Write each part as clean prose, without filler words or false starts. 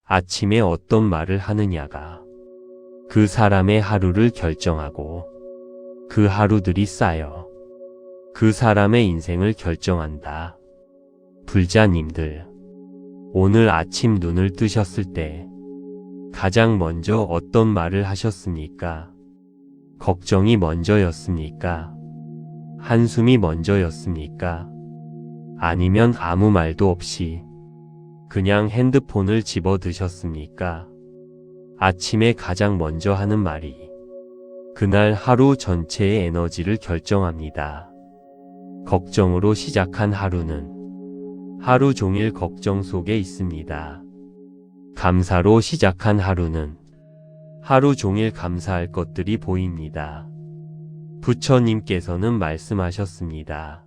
아침에 어떤 말을 하느냐가 그 사람의 하루를 결정하고 그 하루들이 쌓여 그 사람의 인생을 결정한다. 불자님들, 오늘 아침 눈을 뜨셨을 때 가장 먼저 어떤 말을 하셨습니까? 걱정이 먼저였습니까? 한숨이 먼저였습니까? 아니면 아무 말도 없이 그냥 핸드폰을 집어 드셨습니까? 아침에 가장 먼저 하는 말이 그날 하루 전체의 에너지를 결정합니다. 걱정으로 시작한 하루는 하루 종일 걱정 속에 있습니다. 감사로 시작한 하루는 하루 종일 감사할 것들이 보입니다. 부처님께서는 말씀하셨습니다.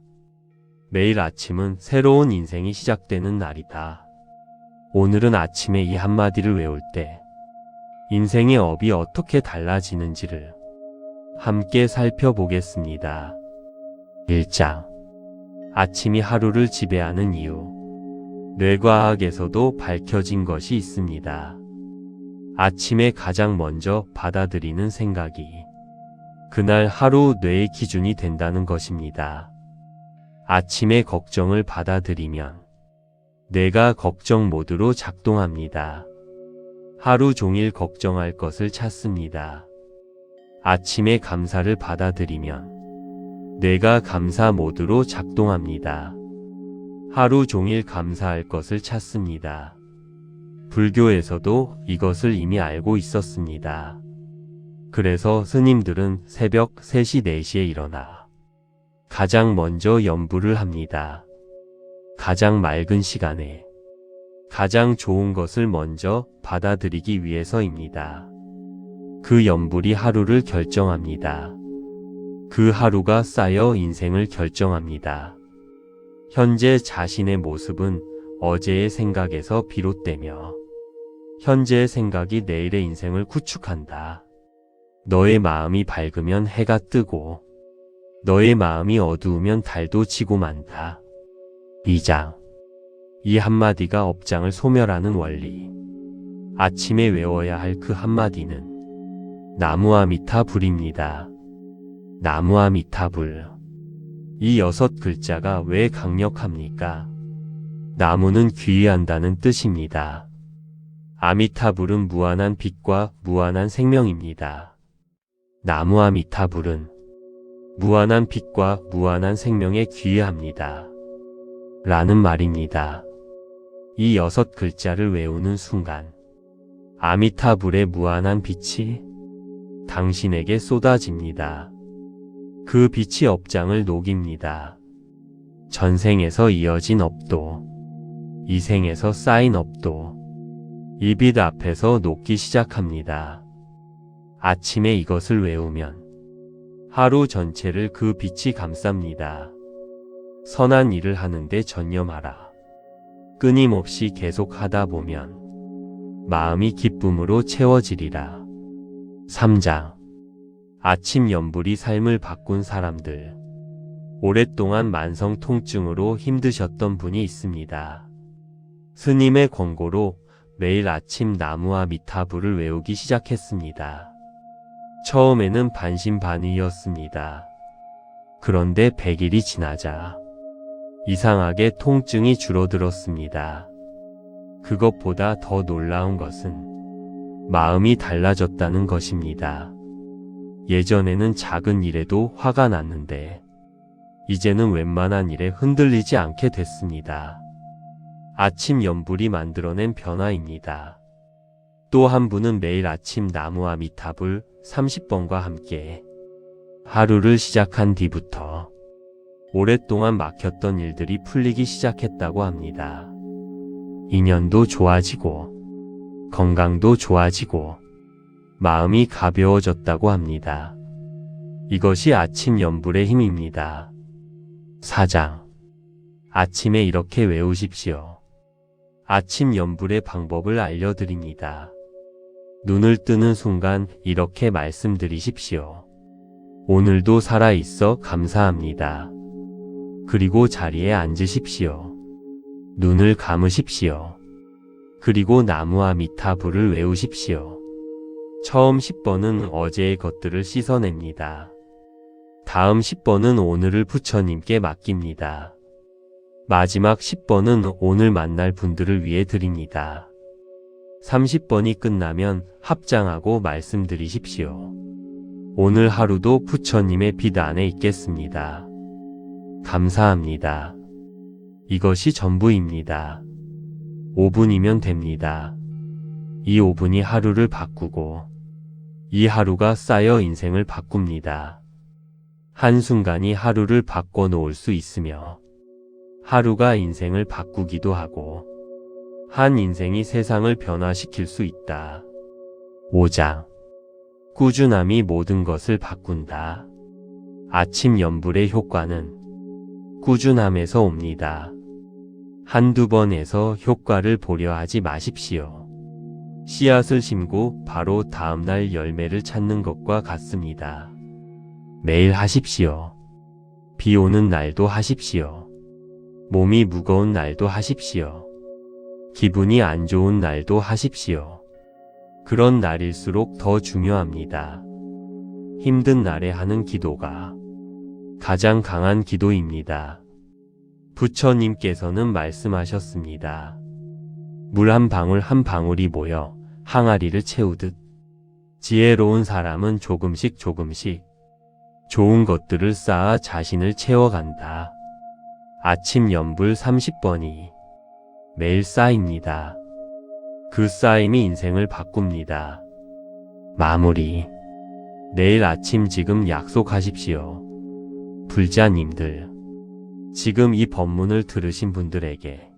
매일 아침은 새로운 인생이 시작되는 날이다. 오늘은 아침에 이 한마디를 외울 때 인생의 업이 어떻게 달라지는지를 함께 살펴보겠습니다. 1장. 아침이 하루를 지배하는 이유. 뇌과학에서도 밝혀진 것이 있습니다. 아침에 가장 먼저 받아들이는 생각이 그날 하루 뇌의 기준이 된다는 것입니다. 아침에 걱정을 받아들이면 뇌가 걱정 모드로 작동합니다. 하루 종일 걱정할 것을 찾습니다. 아침에 감사를 받아들이면 뇌가 감사 모드로 작동합니다. 하루 종일 감사할 것을 찾습니다. 불교에서도 이것을 이미 알고 있었습니다. 그래서 스님들은 새벽 3시 4시에 일어나 가장 먼저 염불을 합니다. 가장 맑은 시간에 가장 좋은 것을 먼저 받아들이기 위해서입니다. 그 염불이 하루를 결정합니다. 그 하루가 쌓여 인생을 결정합니다. 현재 자신의 모습은 어제의 생각에서 비롯되며 현재의 생각이 내일의 인생을 구축한다. 너의 마음이 밝으면 해가 뜨고 너의 마음이 어두우면 달도 지고 만다. 2장. 이 한마디가 업장을 소멸하는 원리. 아침에 외워야 할 그 한마디는 나무아미타불입니다. 나무아미타불. 이 6글자가 왜 강력합니까? 나무는 귀의한다는 뜻입니다. 아미타불은 무한한 빛과 무한한 생명입니다. 나무아미타불은 무한한 빛과 무한한 생명에 귀의합니다. 라는 말입니다. 이 6글자를 외우는 순간 아미타불의 무한한 빛이 당신에게 쏟아집니다. 그 빛이 업장을 녹입니다. 전생에서 이어진 업도, 이 생에서 쌓인 업도 이 빛 앞에서 녹기 시작합니다. 아침에 이것을 외우면 하루 전체를 그 빛이 감쌉니다. 선한 일을 하는데 전념하라. 끊임없이 계속 하다 보면 마음이 기쁨으로 채워지리라. 3장. 아침 염불이 삶을 바꾼 사람들. 오랫동안 만성 통증으로 힘드셨던 분이 있습니다. 스님의 권고로 매일 아침 나무아미타불을 외우기 시작했습니다. 처음에는 반신반의였습니다. 그런데 100일이 지나자 이상하게 통증이 줄어들었습니다. 그것보다 더 놀라운 것은 마음이 달라졌다는 것입니다. 예전에는 작은 일에도 화가 났는데 이제는 웬만한 일에 흔들리지 않게 됐습니다. 아침 염불이 만들어낸 변화입니다. 또 한 분은 매일 아침 나무아미타불 30번과 함께 하루를 시작한 뒤부터 오랫동안 막혔던 일들이 풀리기 시작했다고 합니다. 인연도 좋아지고 건강도 좋아지고 마음이 가벼워졌다고 합니다. 이것이 아침 염불의 힘입니다. 4장. 아침에 이렇게 외우십시오. 아침 염불의 방법을 알려드립니다. 눈을 뜨는 순간 이렇게 말씀드리십시오. 오늘도 살아있어 감사합니다. 그리고 자리에 앉으십시오. 눈을 감으십시오. 그리고 나무와 미타불을 외우십시오. 처음 10번은 어제의 것들을 씻어냅니다. 다음 10번은 오늘을 부처님께 맡깁니다. 마지막 10번은 오늘 만날 분들을 위해 드립니다. 30번이 끝나면 합장하고 말씀드리십시오. 오늘 하루도 부처님의 빛 안에 있겠습니다. 감사합니다. 이것이 전부입니다. 5분이면 됩니다. 이 5분이 하루를 바꾸고 이 하루가 쌓여 인생을 바꿉니다. 한순간이 하루를 바꿔 놓을 수 있으며 하루가 인생을 바꾸기도 하고 한 인생이 세상을 변화시킬 수 있다. 5장. 꾸준함이 모든 것을 바꾼다. 아침 염불의 효과는 꾸준함에서 옵니다. 한두 번에서 효과를 보려 하지 마십시오. 씨앗을 심고 바로 다음날 열매를 찾는 것과 같습니다. 매일 하십시오. 비 오는 날도 하십시오. 몸이 무거운 날도 하십시오. 기분이 안 좋은 날도 하십시오. 그런 날일수록 더 중요합니다. 힘든 날에 하는 기도가 가장 강한 기도입니다. 부처님께서는 말씀하셨습니다. 물 한 방울 한 방울이 모여 항아리를 채우듯 지혜로운 사람은 조금씩 좋은 것들을 쌓아 자신을 채워간다. 아침 염불 30번이 매일 쌓입니다. 그 쌓임이 인생을 바꿉니다. 마무리. 내일 아침 지금 약속하십시오. 불자님들, 지금 이 법문을 들으신 분들에게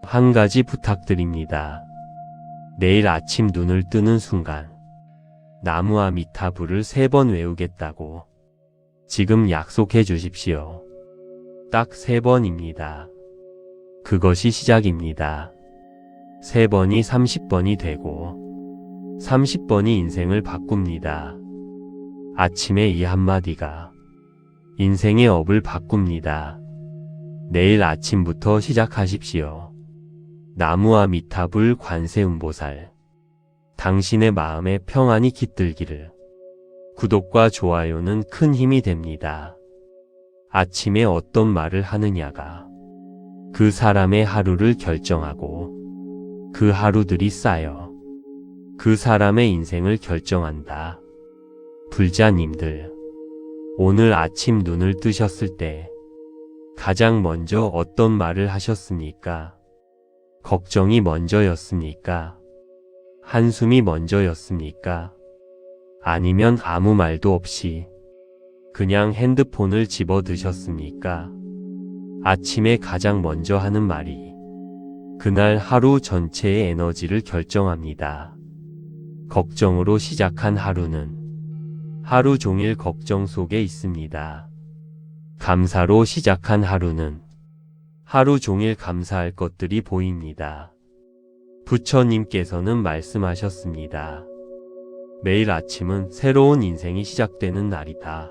한 가지 부탁드립니다. 내일 아침 눈을 뜨는 순간 나무와 미타불을 3번 외우겠다고 지금 약속해 주십시오. 딱 3번입니다. 그것이 시작입니다. 3번이 30번이 되고 30번이 인생을 바꿉니다. 아침에 이 한마디가 인생의 업을 바꿉니다. 내일 아침부터 시작하십시오. 나무와 미타불 관세음보살, 당신의 마음에 평안이 깃들기를. 구독과 좋아요는 큰 힘이 됩니다. 아침에 어떤 말을 하느냐가 그 사람의 하루를 결정하고 그 하루들이 쌓여 그 사람의 인생을 결정한다. 불자님들, 오늘 아침 눈을 뜨셨을 때 가장 먼저 어떤 말을 하셨습니까? 걱정이 먼저였습니까? 한숨이 먼저였습니까? 아니면 아무 말도 없이 그냥 핸드폰을 집어 드셨습니까? 아침에 가장 먼저 하는 말이 그날 하루 전체의 에너지를 결정합니다. 걱정으로 시작한 하루는 하루 종일 걱정 속에 있습니다. 감사로 시작한 하루는 하루 종일 감사할 것들이 보입니다. 부처님께서는 말씀하셨습니다. 매일 아침은 새로운 인생이 시작되는 날이다.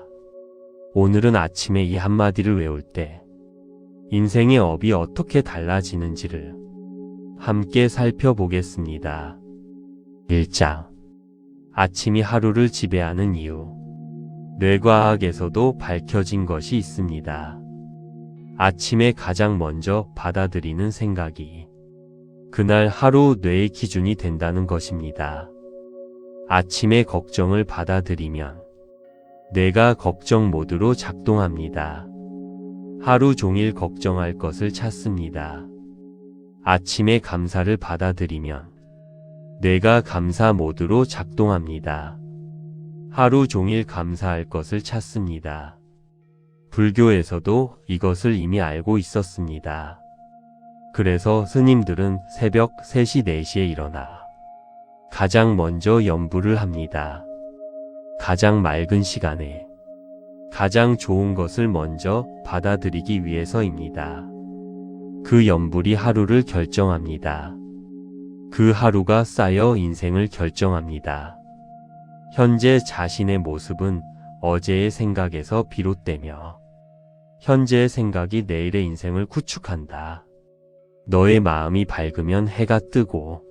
오늘은 아침에 이 한마디를 외울 때 인생의 업이 어떻게 달라지는지를 함께 살펴보겠습니다. 1장. 아침이 하루를 지배하는 이유. 뇌과학에서도 밝혀진 것이 있습니다. 아침에 가장 먼저 받아들이는 생각이 그날 하루 뇌의 기준이 된다는 것입니다. 아침에 걱정을 받아들이면 뇌가 걱정 모드로 작동합니다. 하루 종일 걱정할 것을 찾습니다. 아침에 감사를 받아들이면 뇌가 감사 모드로 작동합니다. 하루 종일 감사할 것을 찾습니다. 불교에서도 이것을 이미 알고 있었습니다. 그래서 스님들은 새벽 3시 4시에 일어나 가장 먼저 염불을 합니다. 가장 맑은 시간에 가장 좋은 것을 먼저 받아들이기 위해서입니다. 그 염불이 하루를 결정합니다. 그 하루가 쌓여 인생을 결정합니다. 현재 자신의 모습은 어제의 생각에서 비롯되며 현재의 생각이 내일의 인생을 구축한다. 너의 마음이 밝으면 해가 뜨고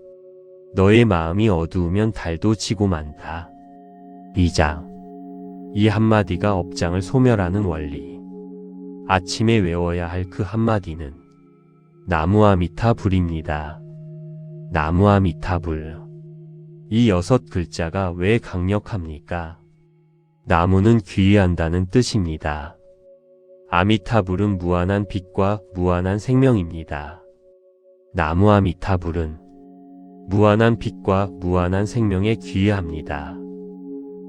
너의 마음이 어두우면 달도 지고 만다. 2장. 이 한마디가 업장을 소멸하는 원리. 아침에 외워야 할 그 한마디는 나무아미타불입니다. 나무아미타불. 이 6글자가 왜 강력합니까? 나무는 귀의한다는 뜻입니다. 아미타불은 무한한 빛과 무한한 생명입니다. 나무아미타불은 무한한 빛과 무한한 생명에 귀의합니다.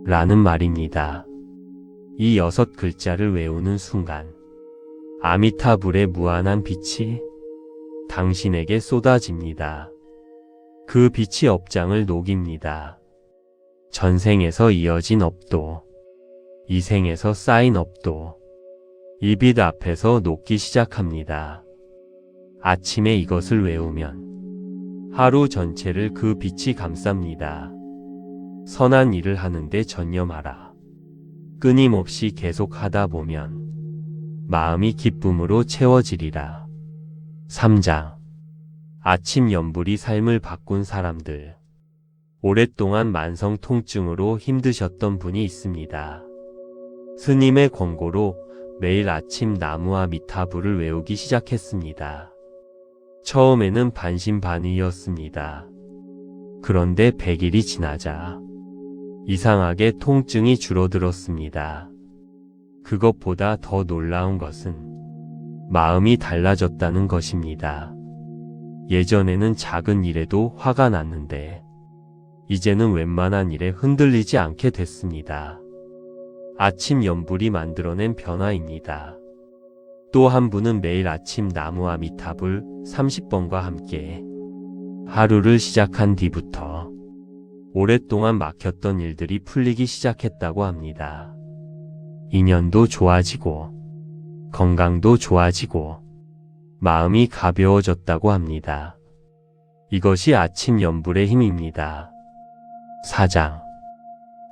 라는 말입니다. 이 6글자를 외우는 순간 아미타불의 무한한 빛이 당신에게 쏟아집니다. 그 빛이 업장을 녹입니다. 전생에서 이어진 업도, 이 생에서 쌓인 업도 이 빛 앞에서 녹기 시작합니다. 아침에 이것을 외우면 하루 전체를 그 빛이 감쌉니다. 선한 일을 하는데 전념하라. 끊임없이 계속 하다 보면 마음이 기쁨으로 채워지리라. 3장. 아침 연불이 삶을 바꾼 사람들. 오랫동안 만성 통증으로 힘드셨던 분이 있습니다. 스님의 권고로 매일 아침 나무아미타불을 외우기 시작했습니다. 처음에는 반신반의였습니다. 그런데 100일이 지나자 이상하게 통증이 줄어들었습니다. 그것보다 더 놀라운 것은 마음이 달라졌다는 것입니다. 예전에는 작은 일에도 화가 났는데 이제는 웬만한 일에 흔들리지 않게 됐습니다. 아침 연불이 만들어낸 변화입니다. 또 한 분은 매일 아침 나무아미타불 30번과 함께 하루를 시작한 뒤부터 오랫동안 막혔던 일들이 풀리기 시작했다고 합니다. 인연도 좋아지고 건강도 좋아지고 마음이 가벼워졌다고 합니다. 이것이 아침 연불의 힘입니다. 4장.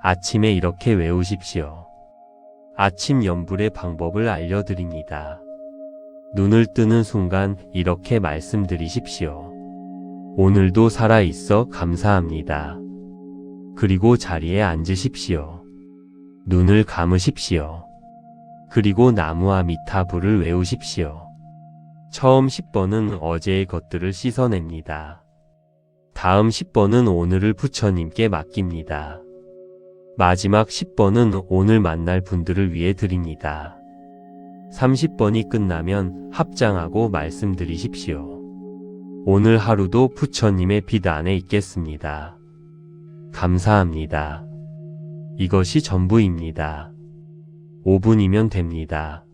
아침에 이렇게 외우십시오. 아침 연불의 방법을 알려드립니다. 눈을 뜨는 순간 이렇게 말씀드리십시오. 오늘도 살아있어 감사합니다. 그리고 자리에 앉으십시오. 눈을 감으십시오. 그리고 나무아미타불을 외우십시오. 처음 10번은 어제의 것들을 씻어냅니다. 다음 10번은 오늘을 부처님께 맡깁니다. 마지막 10번은 오늘 만날 분들을 위해 드립니다. 30번이 끝나면 합장하고 말씀드리십시오. 오늘 하루도 부처님의 빛 안에 있겠습니다. 감사합니다. 이것이 전부입니다. 5분이면 됩니다.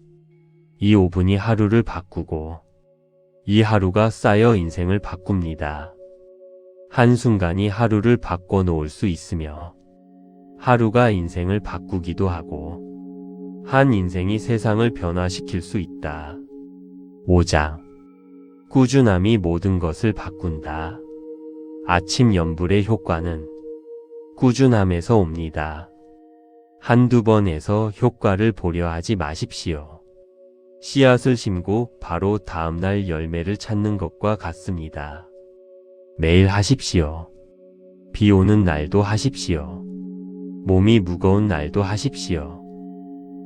이 5분이 하루를 바꾸고 이 하루가 쌓여 인생을 바꿉니다. 한순간이 하루를 바꿔놓을 수 있으며 하루가 인생을 바꾸기도 하고 한 인생이 세상을 변화시킬 수 있다. 5장. 꾸준함이 모든 것을 바꾼다. 아침 연불의 효과는 꾸준함에서 옵니다. 한두 번에서 효과를 보려 하지 마십시오. 씨앗을 심고 바로 다음날 열매를 찾는 것과 같습니다. 매일 하십시오. 비 오는 날도 하십시오. 몸이 무거운 날도 하십시오.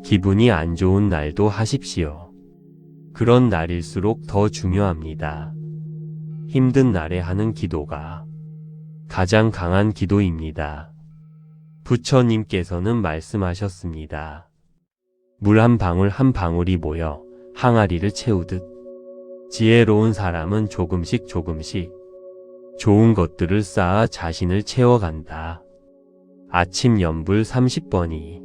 기분이 안 좋은 날도 하십시오. 그런 날일수록 더 중요합니다. 힘든 날에 하는 기도가 가장 강한 기도입니다. 부처님께서는 말씀하셨습니다. 물 한 방울 한 방울이 모여 항아리를 채우듯 지혜로운 사람은 조금씩 좋은 것들을 쌓아 자신을 채워간다. 아침 연불 30번이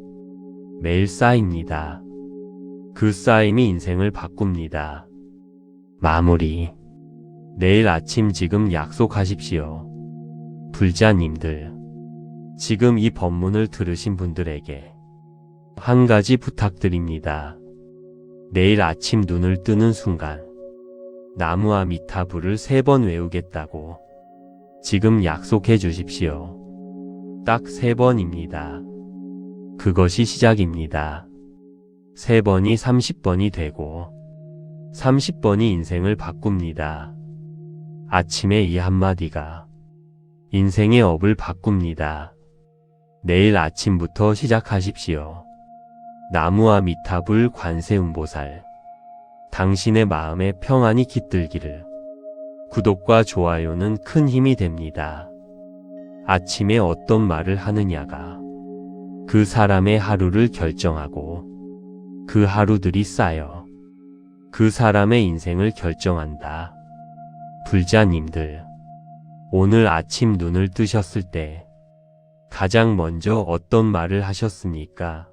매일 쌓입니다. 그 쌓임이 인생을 바꿉니다. 마무리. 내일 아침 지금 약속하십시오. 불자님들, 지금 이 법문을 들으신 분들에게 한 가지 부탁드립니다. 내일 아침 눈을 뜨는 순간 나무아미타불을 3번 외우겠다고 지금 약속해 주십시오. 딱 3번입니다. 그것이 시작입니다. 3번이 30번이 되고 30번이 인생을 바꿉니다. 아침에 이 한마디가 인생의 업을 바꿉니다. 내일 아침부터 시작하십시오. 나무아 미타불 관세음보살. 당신의 마음에 평안이 깃들기를. 구독과 좋아요는 큰 힘이 됩니다. 아침에 어떤 말을 하느냐가 그 사람의 하루를 결정하고 그 하루들이 쌓여 그 사람의 인생을 결정한다. 불자님들, 오늘 아침 눈을 뜨셨을 때 가장 먼저 어떤 말을 하셨습니까?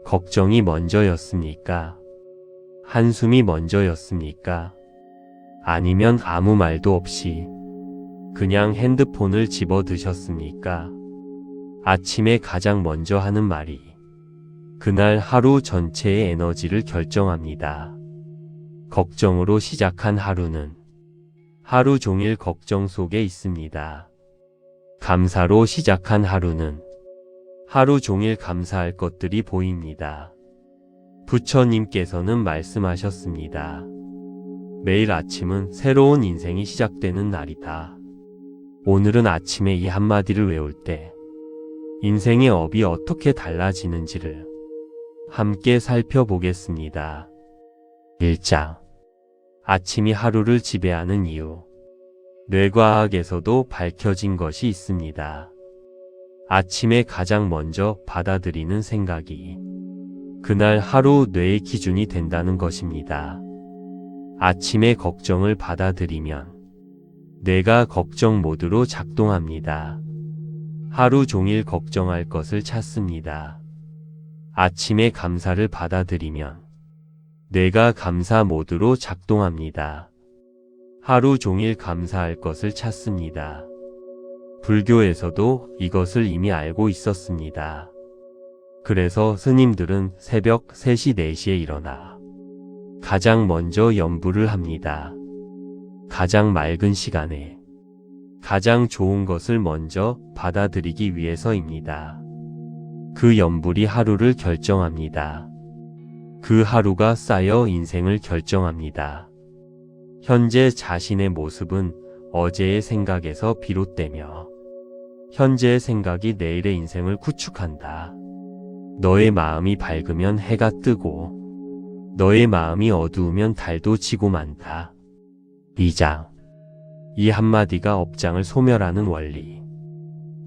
걱정이 먼저였습니까? 한숨이 먼저였습니까? 아니면 아무 말도 없이 그냥 핸드폰을 집어 드셨습니까? 아침에 가장 먼저 하는 말이 그날 하루 전체의 에너지를 결정합니다. 걱정으로 시작한 하루는 하루 종일 걱정 속에 있습니다. 감사로 시작한 하루는 하루 종일 감사할 것들이 보입니다. 부처님께서는 말씀하셨습니다. 매일 아침은 새로운 인생이 시작되는 날이다. 오늘은 아침에 이 한마디를 외울 때 인생의 업이 어떻게 달라지는지를 함께 살펴보겠습니다. 1장. 아침이 하루를 지배하는 이유. 뇌과학에서도 밝혀진 것이 있습니다. 아침에 가장 먼저 받아들이는 생각이 그날 하루 뇌의 기준이 된다는 것입니다. 아침에 걱정을 받아들이면 뇌가 걱정 모드로 작동합니다. 하루 종일 걱정할 것을 찾습니다. 아침에 감사를 받아들이면 뇌가 감사 모드로 작동합니다. 하루 종일 감사할 것을 찾습니다. 불교에서도 이것을 이미 알고 있었습니다. 그래서 스님들은 새벽 3시 4시에 일어나 가장 먼저 염불을 합니다. 가장 맑은 시간에 가장 좋은 것을 먼저 받아들이기 위해서입니다. 그 염불이 하루를 결정합니다. 그 하루가 쌓여 인생을 결정합니다. 현재 자신의 모습은 어제의 생각에서 비롯되며 현재의 생각이 내일의 인생을 구축한다. 너의 마음이 밝으면 해가 뜨고 너의 마음이 어두우면 달도 지고 만다. 2장. 이 한마디가 업장을 소멸하는 원리.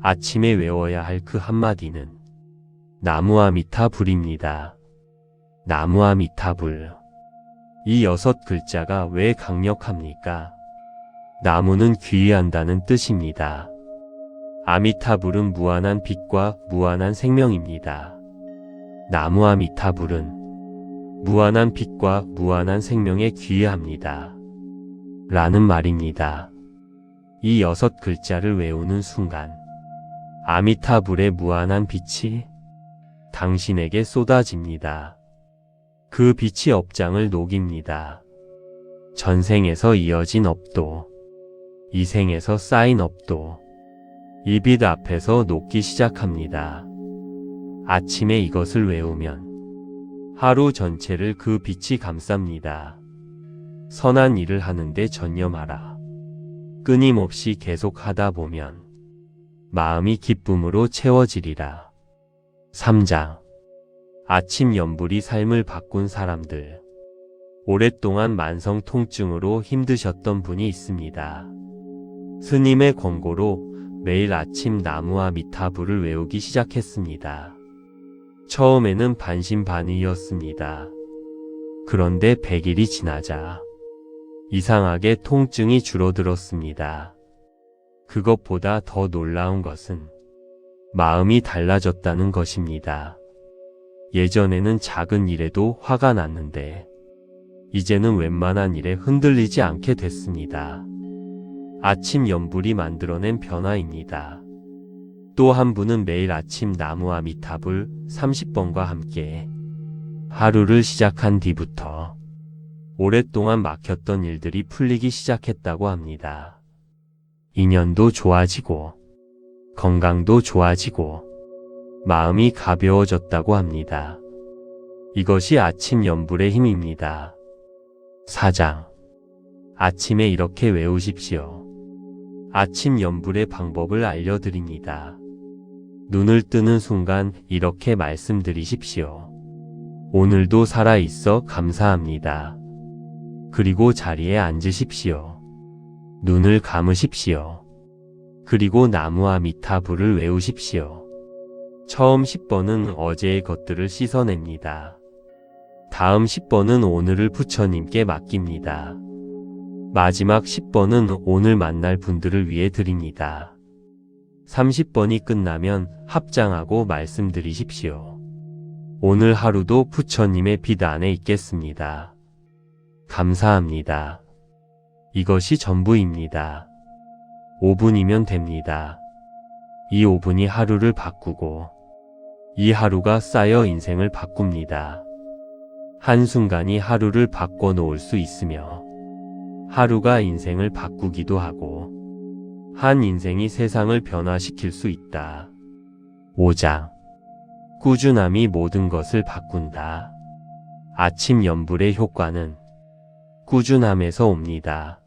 아침에 외워야 할 그 한마디는 나무아미타불입니다. 나무아미타불. 이 6글자가 왜 강력합니까? 나무는 귀의한다는 뜻입니다. 아미타불은 무한한 빛과 무한한 생명입니다. 나무아미타불은 무한한 빛과 무한한 생명에 귀의합니다. 라는 말입니다. 이 6글자를 외우는 순간 아미타불의 무한한 빛이 당신에게 쏟아집니다. 그 빛이 업장을 녹입니다. 전생에서 이어진 업도, 이 생에서 쌓인 업도 이 빛 앞에서 녹기 시작합니다. 아침에 이것을 외우면 하루 전체를 그 빛이 감쌉니다. 선한 일을 하는데 전념하라. 끊임없이 계속 하다 보면 마음이 기쁨으로 채워지리라. 3장. 아침 염불이 삶을 바꾼 사람들. 오랫동안 만성 통증으로 힘드셨던 분이 있습니다. 스님의 권고로 매일 아침 나무아미타불을 외우기 시작했습니다. 처음에는 반신반의였습니다. 그런데 100일이 지나자 이상하게 통증이 줄어들었습니다. 그것보다 더 놀라운 것은 마음이 달라졌다는 것입니다. 예전에는 작은 일에도 화가 났는데 이제는 웬만한 일에 흔들리지 않게 됐습니다. 아침 염불이 만들어낸 변화입니다. 또 한 분은 매일 아침 나무아미타불 30번과 함께 하루를 시작한 뒤부터 오랫동안 막혔던 일들이 풀리기 시작했다고 합니다. 인연도 좋아지고 건강도 좋아지고 마음이 가벼워졌다고 합니다. 이것이 아침 염불의 힘입니다. 4장. 아침에 이렇게 외우십시오. 아침 연불의 방법을 알려드립니다. 눈을 뜨는 순간 이렇게 말씀드리십시오. 오늘도 살아있어 감사합니다. 그리고 자리에 앉으십시오. 눈을 감으십시오. 그리고 나무와 미타불을 외우십시오. 처음 10번은 어제의 것들을 씻어냅니다. 다음 10번은 오늘을 부처님께 맡깁니다. 마지막 10번은 오늘 만날 분들을 위해 드립니다. 30번이 끝나면 합장하고 말씀드리십시오. 오늘 하루도 부처님의 빛 안에 있겠습니다. 감사합니다. 이것이 전부입니다. 5분이면 됩니다. 이 5분이 하루를 바꾸고 이 하루가 쌓여 인생을 바꿉니다. 한순간이 하루를 바꿔놓을 수 있으며 하루가 인생을 바꾸기도 하고 한 인생이 세상을 변화시킬 수 있다. 5장. 꾸준함이 모든 것을 바꾼다. 아침 연불의 효과는 꾸준함에서 옵니다.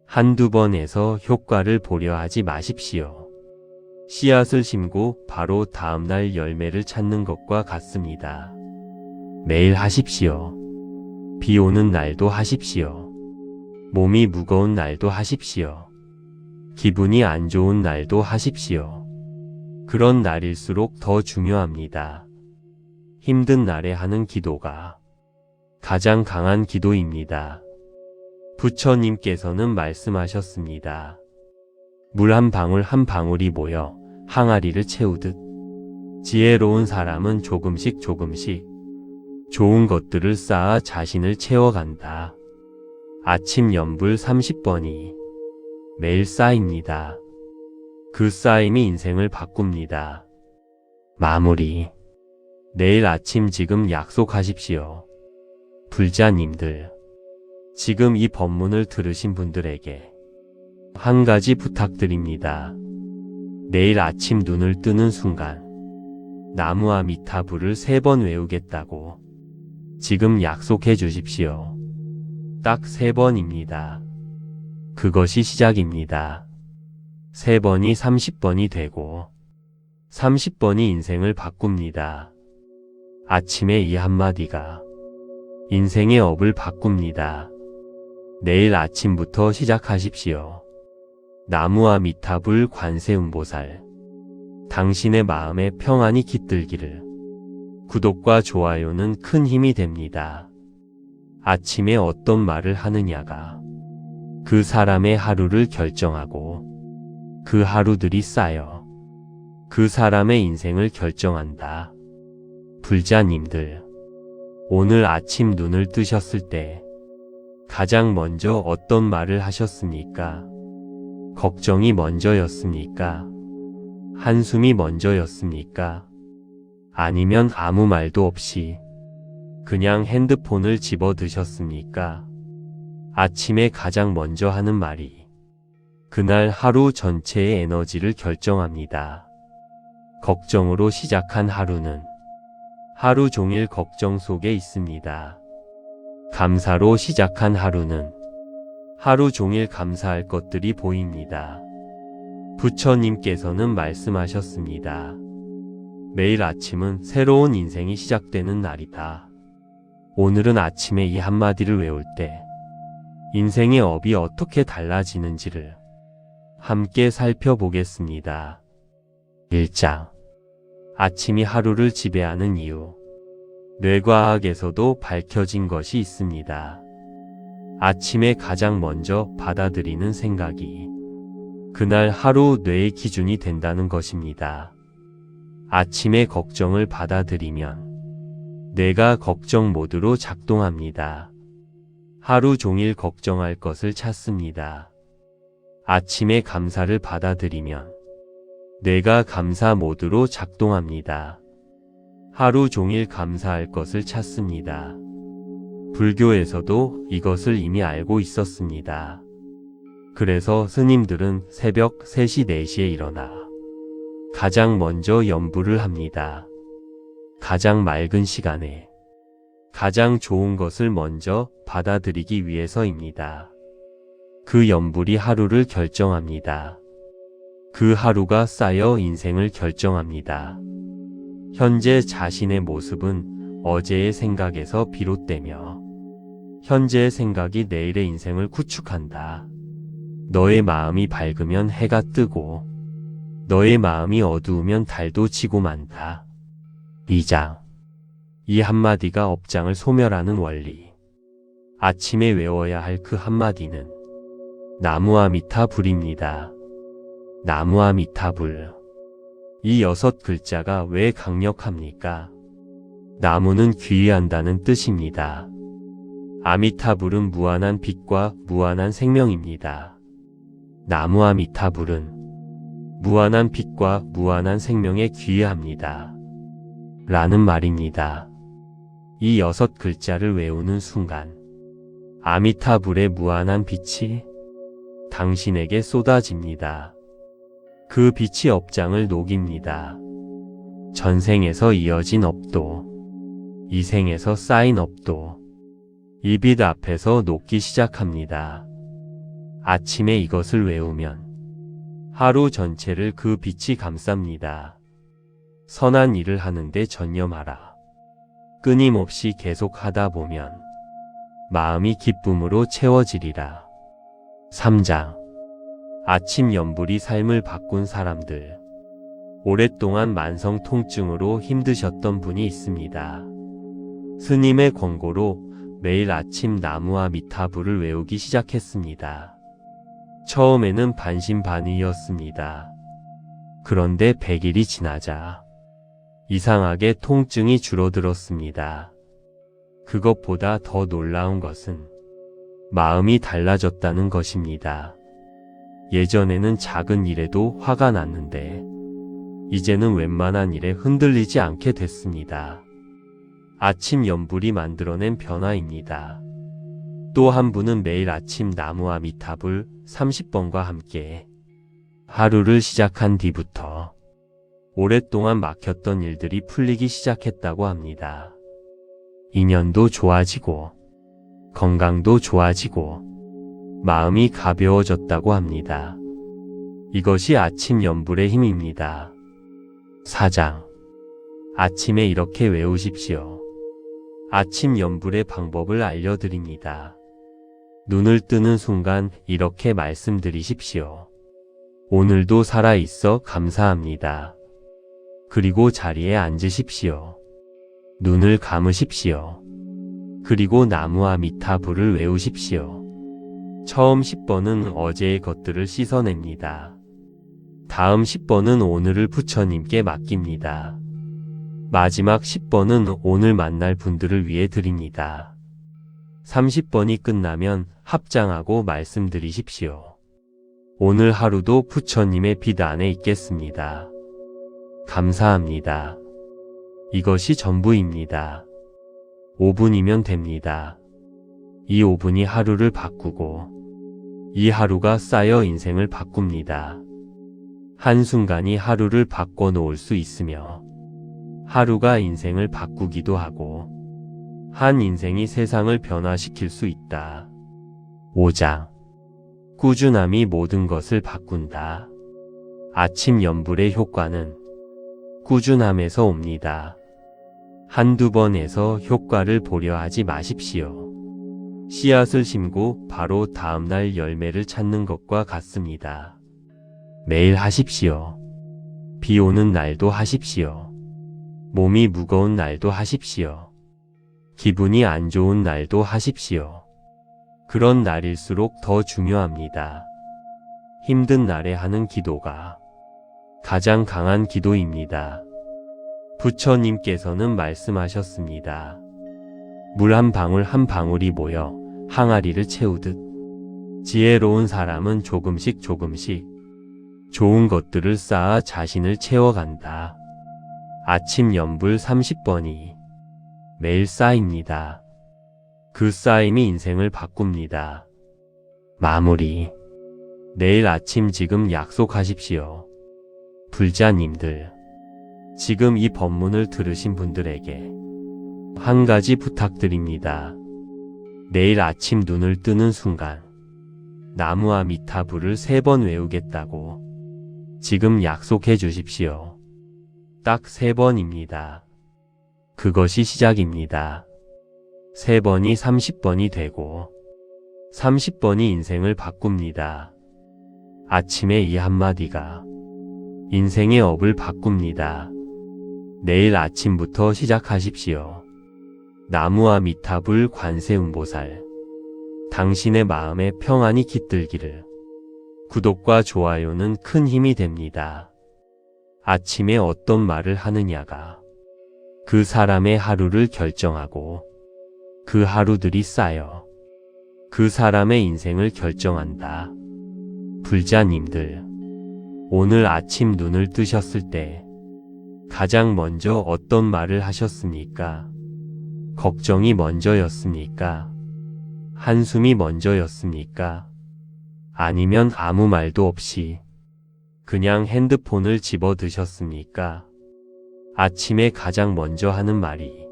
한두 번에서 효과를 보려 하지 마십시오. 씨앗을 심고 바로 다음날 열매를 찾는 것과 같습니다. 매일 하십시오. 비 오는 날도 하십시오. 몸이 무거운 날도 하십시오. 기분이 안 좋은 날도 하십시오. 그런 날일수록 더 중요합니다. 힘든 날에 하는 기도가 가장 강한 기도입니다. 부처님께서는 말씀하셨습니다. 물 한 방울 한 방울이 모여 항아리를 채우듯 지혜로운 사람은 조금씩 좋은 것들을 쌓아 자신을 채워간다. 아침 연불 30번이 매일 쌓입니다. 그 쌓임이 인생을 바꿉니다. 마무리. 내일 아침 지금 약속하십시오. 불자님들, 지금 이 법문을 들으신 분들에게 한 가지 부탁드립니다. 내일 아침 눈을 뜨는 순간 나무와 미타불을 3번 외우겠다고 지금 약속해 주십시오. 딱 3번입니다. 그것이 시작입니다. 3번이 30번이 되고 30번이 인생을 바꿉니다. 아침에 이 한마디가 인생의 업을 바꿉니다. 내일 아침부터 시작하십시오. 나무와 미타불 관세음보살, 당신의 마음에 평안이 깃들기를. 구독과 좋아요는 큰 힘이 됩니다. 아침에 어떤 말을 하느냐가 그 사람의 하루를 결정하고 그 하루들이 쌓여 그 사람의 인생을 결정한다. 불자님들, 오늘 아침 눈을 뜨셨을 때 가장 먼저 어떤 말을 하셨습니까? 걱정이 먼저였습니까? 한숨이 먼저였습니까? 아니면 아무 말도 없이 그냥 핸드폰을 집어 드셨습니까? 아침에 가장 먼저 하는 말이 그날 하루 전체의 에너지를 결정합니다. 걱정으로 시작한 하루는 하루 종일 걱정 속에 있습니다. 감사로 시작한 하루는 하루 종일 감사할 것들이 보입니다. 부처님께서는 말씀하셨습니다. 매일 아침은 새로운 인생이 시작되는 날이다. 오늘은 아침에 이 한마디를 외울 때 인생의 업이 어떻게 달라지는지를 함께 살펴보겠습니다. 1장. 아침이 하루를 지배하는 이유. 뇌과학에서도 밝혀진 것이 있습니다. 아침에 가장 먼저 받아들이는 생각이 그날 하루 뇌의 기준이 된다는 것입니다. 아침에 걱정을 받아들이면 뇌가 걱정 모드로 작동합니다. 하루 종일 걱정할 것을 찾습니다. 아침에 감사를 받아들이면 뇌가 감사 모드로 작동합니다. 하루 종일 감사할 것을 찾습니다. 불교에서도 이것을 이미 알고 있었습니다. 그래서 스님들은 새벽 3시 4시에 일어나 가장 먼저 연불을 합니다. 가장 맑은 시간에 가장 좋은 것을 먼저 받아들이기 위해서입니다. 그 연불이 하루를 결정합니다. 그 하루가 쌓여 인생을 결정합니다. 현재 자신의 모습은 어제의 생각에서 비롯되며 현재의 생각이 내일의 인생을 구축한다. 너의 마음이 밝으면 해가 뜨고 너의 마음이 어두우면 달도 지고 만다. 2장. 이 한마디가 업장을 소멸하는 원리. 아침에 외워야 할 그 한마디는 나무아미타불입니다. 나무아미타불. 이 6글자가 왜 강력합니까? 나무는 귀의한다는 뜻입니다. 아미타불은 무한한 빛과 무한한 생명입니다. 나무아미타불은 무한한 빛과 무한한 생명에 귀의합니다. 라는 말입니다. 이 6글자를 외우는 순간 아미타불의 무한한 빛이 당신에게 쏟아집니다. 그 빛이 업장을 녹입니다. 전생에서 이어진 업도, 이 생에서 쌓인 업도, 이 빛 앞에서 녹기 시작합니다. 아침에 이것을 외우면 하루 전체를 그 빛이 감쌉니다. 선한 일을 하는데 전념하라. 끊임없이 계속 하다 보면 마음이 기쁨으로 채워지리라. 3장. 아침 연불이 삶을 바꾼 사람들. 오랫동안 만성 통증으로 힘드셨던 분이 있습니다. 스님의 권고로 매일 아침 나무아미타불을 외우기 시작했습니다. 처음에는 반신반의였습니다. 그런데 100일이 지나자 이상하게 통증이 줄어들었습니다. 그것보다 더 놀라운 것은 마음이 달라졌다는 것입니다. 예전에는 작은 일에도 화가 났는데 이제는 웬만한 일에 흔들리지 않게 됐습니다. 아침 연불이 만들어낸 변화입니다. 또 한 분은 매일 아침 나무아미타불 30번과 함께 하루를 시작한 뒤부터 오랫동안 막혔던 일들이 풀리기 시작했다고 합니다. 인연도 좋아지고 건강도 좋아지고 마음이 가벼워졌다고 합니다. 이것이 아침 연불의 힘입니다. 4장. 아침에 이렇게 외우십시오. 아침 연불의 방법을 알려드립니다. 눈을 뜨는 순간 이렇게 말씀드리십시오. 오늘도 살아있어 감사합니다. 그리고 자리에 앉으십시오. 눈을 감으십시오. 그리고 나무아미타불을 외우십시오. 처음 10번은 어제의 것들을 씻어냅니다. 다음 10번은 오늘을 부처님께 맡깁니다. 마지막 10번은 오늘 만날 분들을 위해 드립니다. 30번이 끝나면 합장하고 말씀드리십시오. 오늘 하루도 부처님의 빛 안에 있겠습니다. 감사합니다. 이것이 전부입니다. 5분이면 됩니다. 이 5분이 하루를 바꾸고 이 하루가 쌓여 인생을 바꿉니다. 한순간이 하루를 바꿔놓을 수 있으며 하루가 인생을 바꾸기도 하고 한 인생이 세상을 변화시킬 수 있다. 5장. 꾸준함이 모든 것을 바꾼다. 아침 연불의 효과는 꾸준함에서 옵니다. 한두 번에서 효과를 보려 하지 마십시오. 씨앗을 심고 바로 다음날 열매를 찾는 것과 같습니다. 매일 하십시오. 비 오는 날도 하십시오. 몸이 무거운 날도 하십시오. 기분이 안 좋은 날도 하십시오. 그런 날일수록 더 중요합니다. 힘든 날에 하는 기도가 가장 강한 기도입니다. 부처님께서는 말씀하셨습니다. 물 한 방울 한 방울이 모여 항아리를 채우듯 지혜로운 사람은 조금씩 좋은 것들을 쌓아 자신을 채워간다. 아침 연불 30번이 매일 쌓입니다. 그 쌓임이 인생을 바꿉니다. 마무리. 내일 아침 지금 약속하십시오. 불자님들, 지금 이 법문을 들으신 분들에게 한 가지 부탁드립니다. 내일 아침 눈을 뜨는 순간 나무 아미타불을 3번 외우겠다고. 지금 약속해 주십시오. 딱 3번입니다. 그것이 시작입니다. 3번이 30번이 되고 30번이 인생을 바꿉니다. 아침에 이 한마디가 인생의 업을 바꿉니다. 내일 아침부터 시작하십시오. 나무 아미타불 관세음보살. 당신의 마음에 평안이 깃들기를. 구독과 좋아요는 큰 힘이 됩니다. 아침에 어떤 말을 하느냐가 그 사람의 하루를 결정하고 그 하루들이 쌓여 그 사람의 인생을 결정한다. 불자님들, 오늘 아침 눈을 뜨셨을 때 가장 먼저 어떤 말을 하셨습니까? 걱정이 먼저였습니까? 한숨이 먼저였습니까? 아니면 아무 말도 없이 그냥 핸드폰을 집어 드셨습니까? 아침에 가장 먼저 하는 말이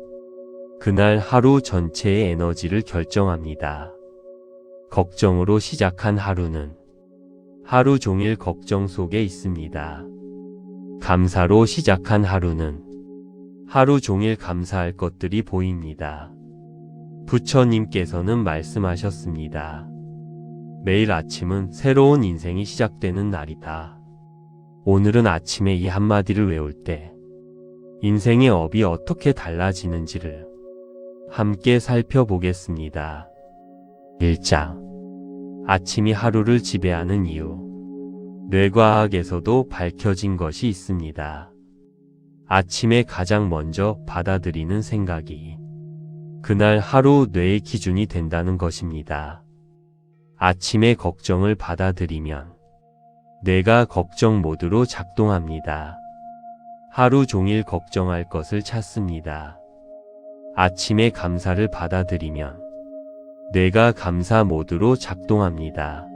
그날 하루 전체의 에너지를 결정합니다. 걱정으로 시작한 하루는 하루 종일 걱정 속에 있습니다. 감사로 시작한 하루는 하루 종일 감사할 것들이 보입니다. 부처님께서는 말씀하셨습니다. 매일 아침은 새로운 인생이 시작되는 날이다. 오늘은 아침에 이 한마디를 외울 때 인생의 업이 어떻게 달라지는지를 함께 살펴보겠습니다. 1장. 아침이 하루를 지배하는 이유. 뇌과학에서도 밝혀진 것이 있습니다. 아침에 가장 먼저 받아들이는 생각이 그날 하루 뇌의 기준이 된다는 것입니다. 아침에 걱정을 받아들이면 뇌가 걱정 모드로 작동합니다. 하루 종일 걱정할 것을 찾습니다. 아침에 감사를 받아들이면 뇌가 감사 모드로 작동합니다.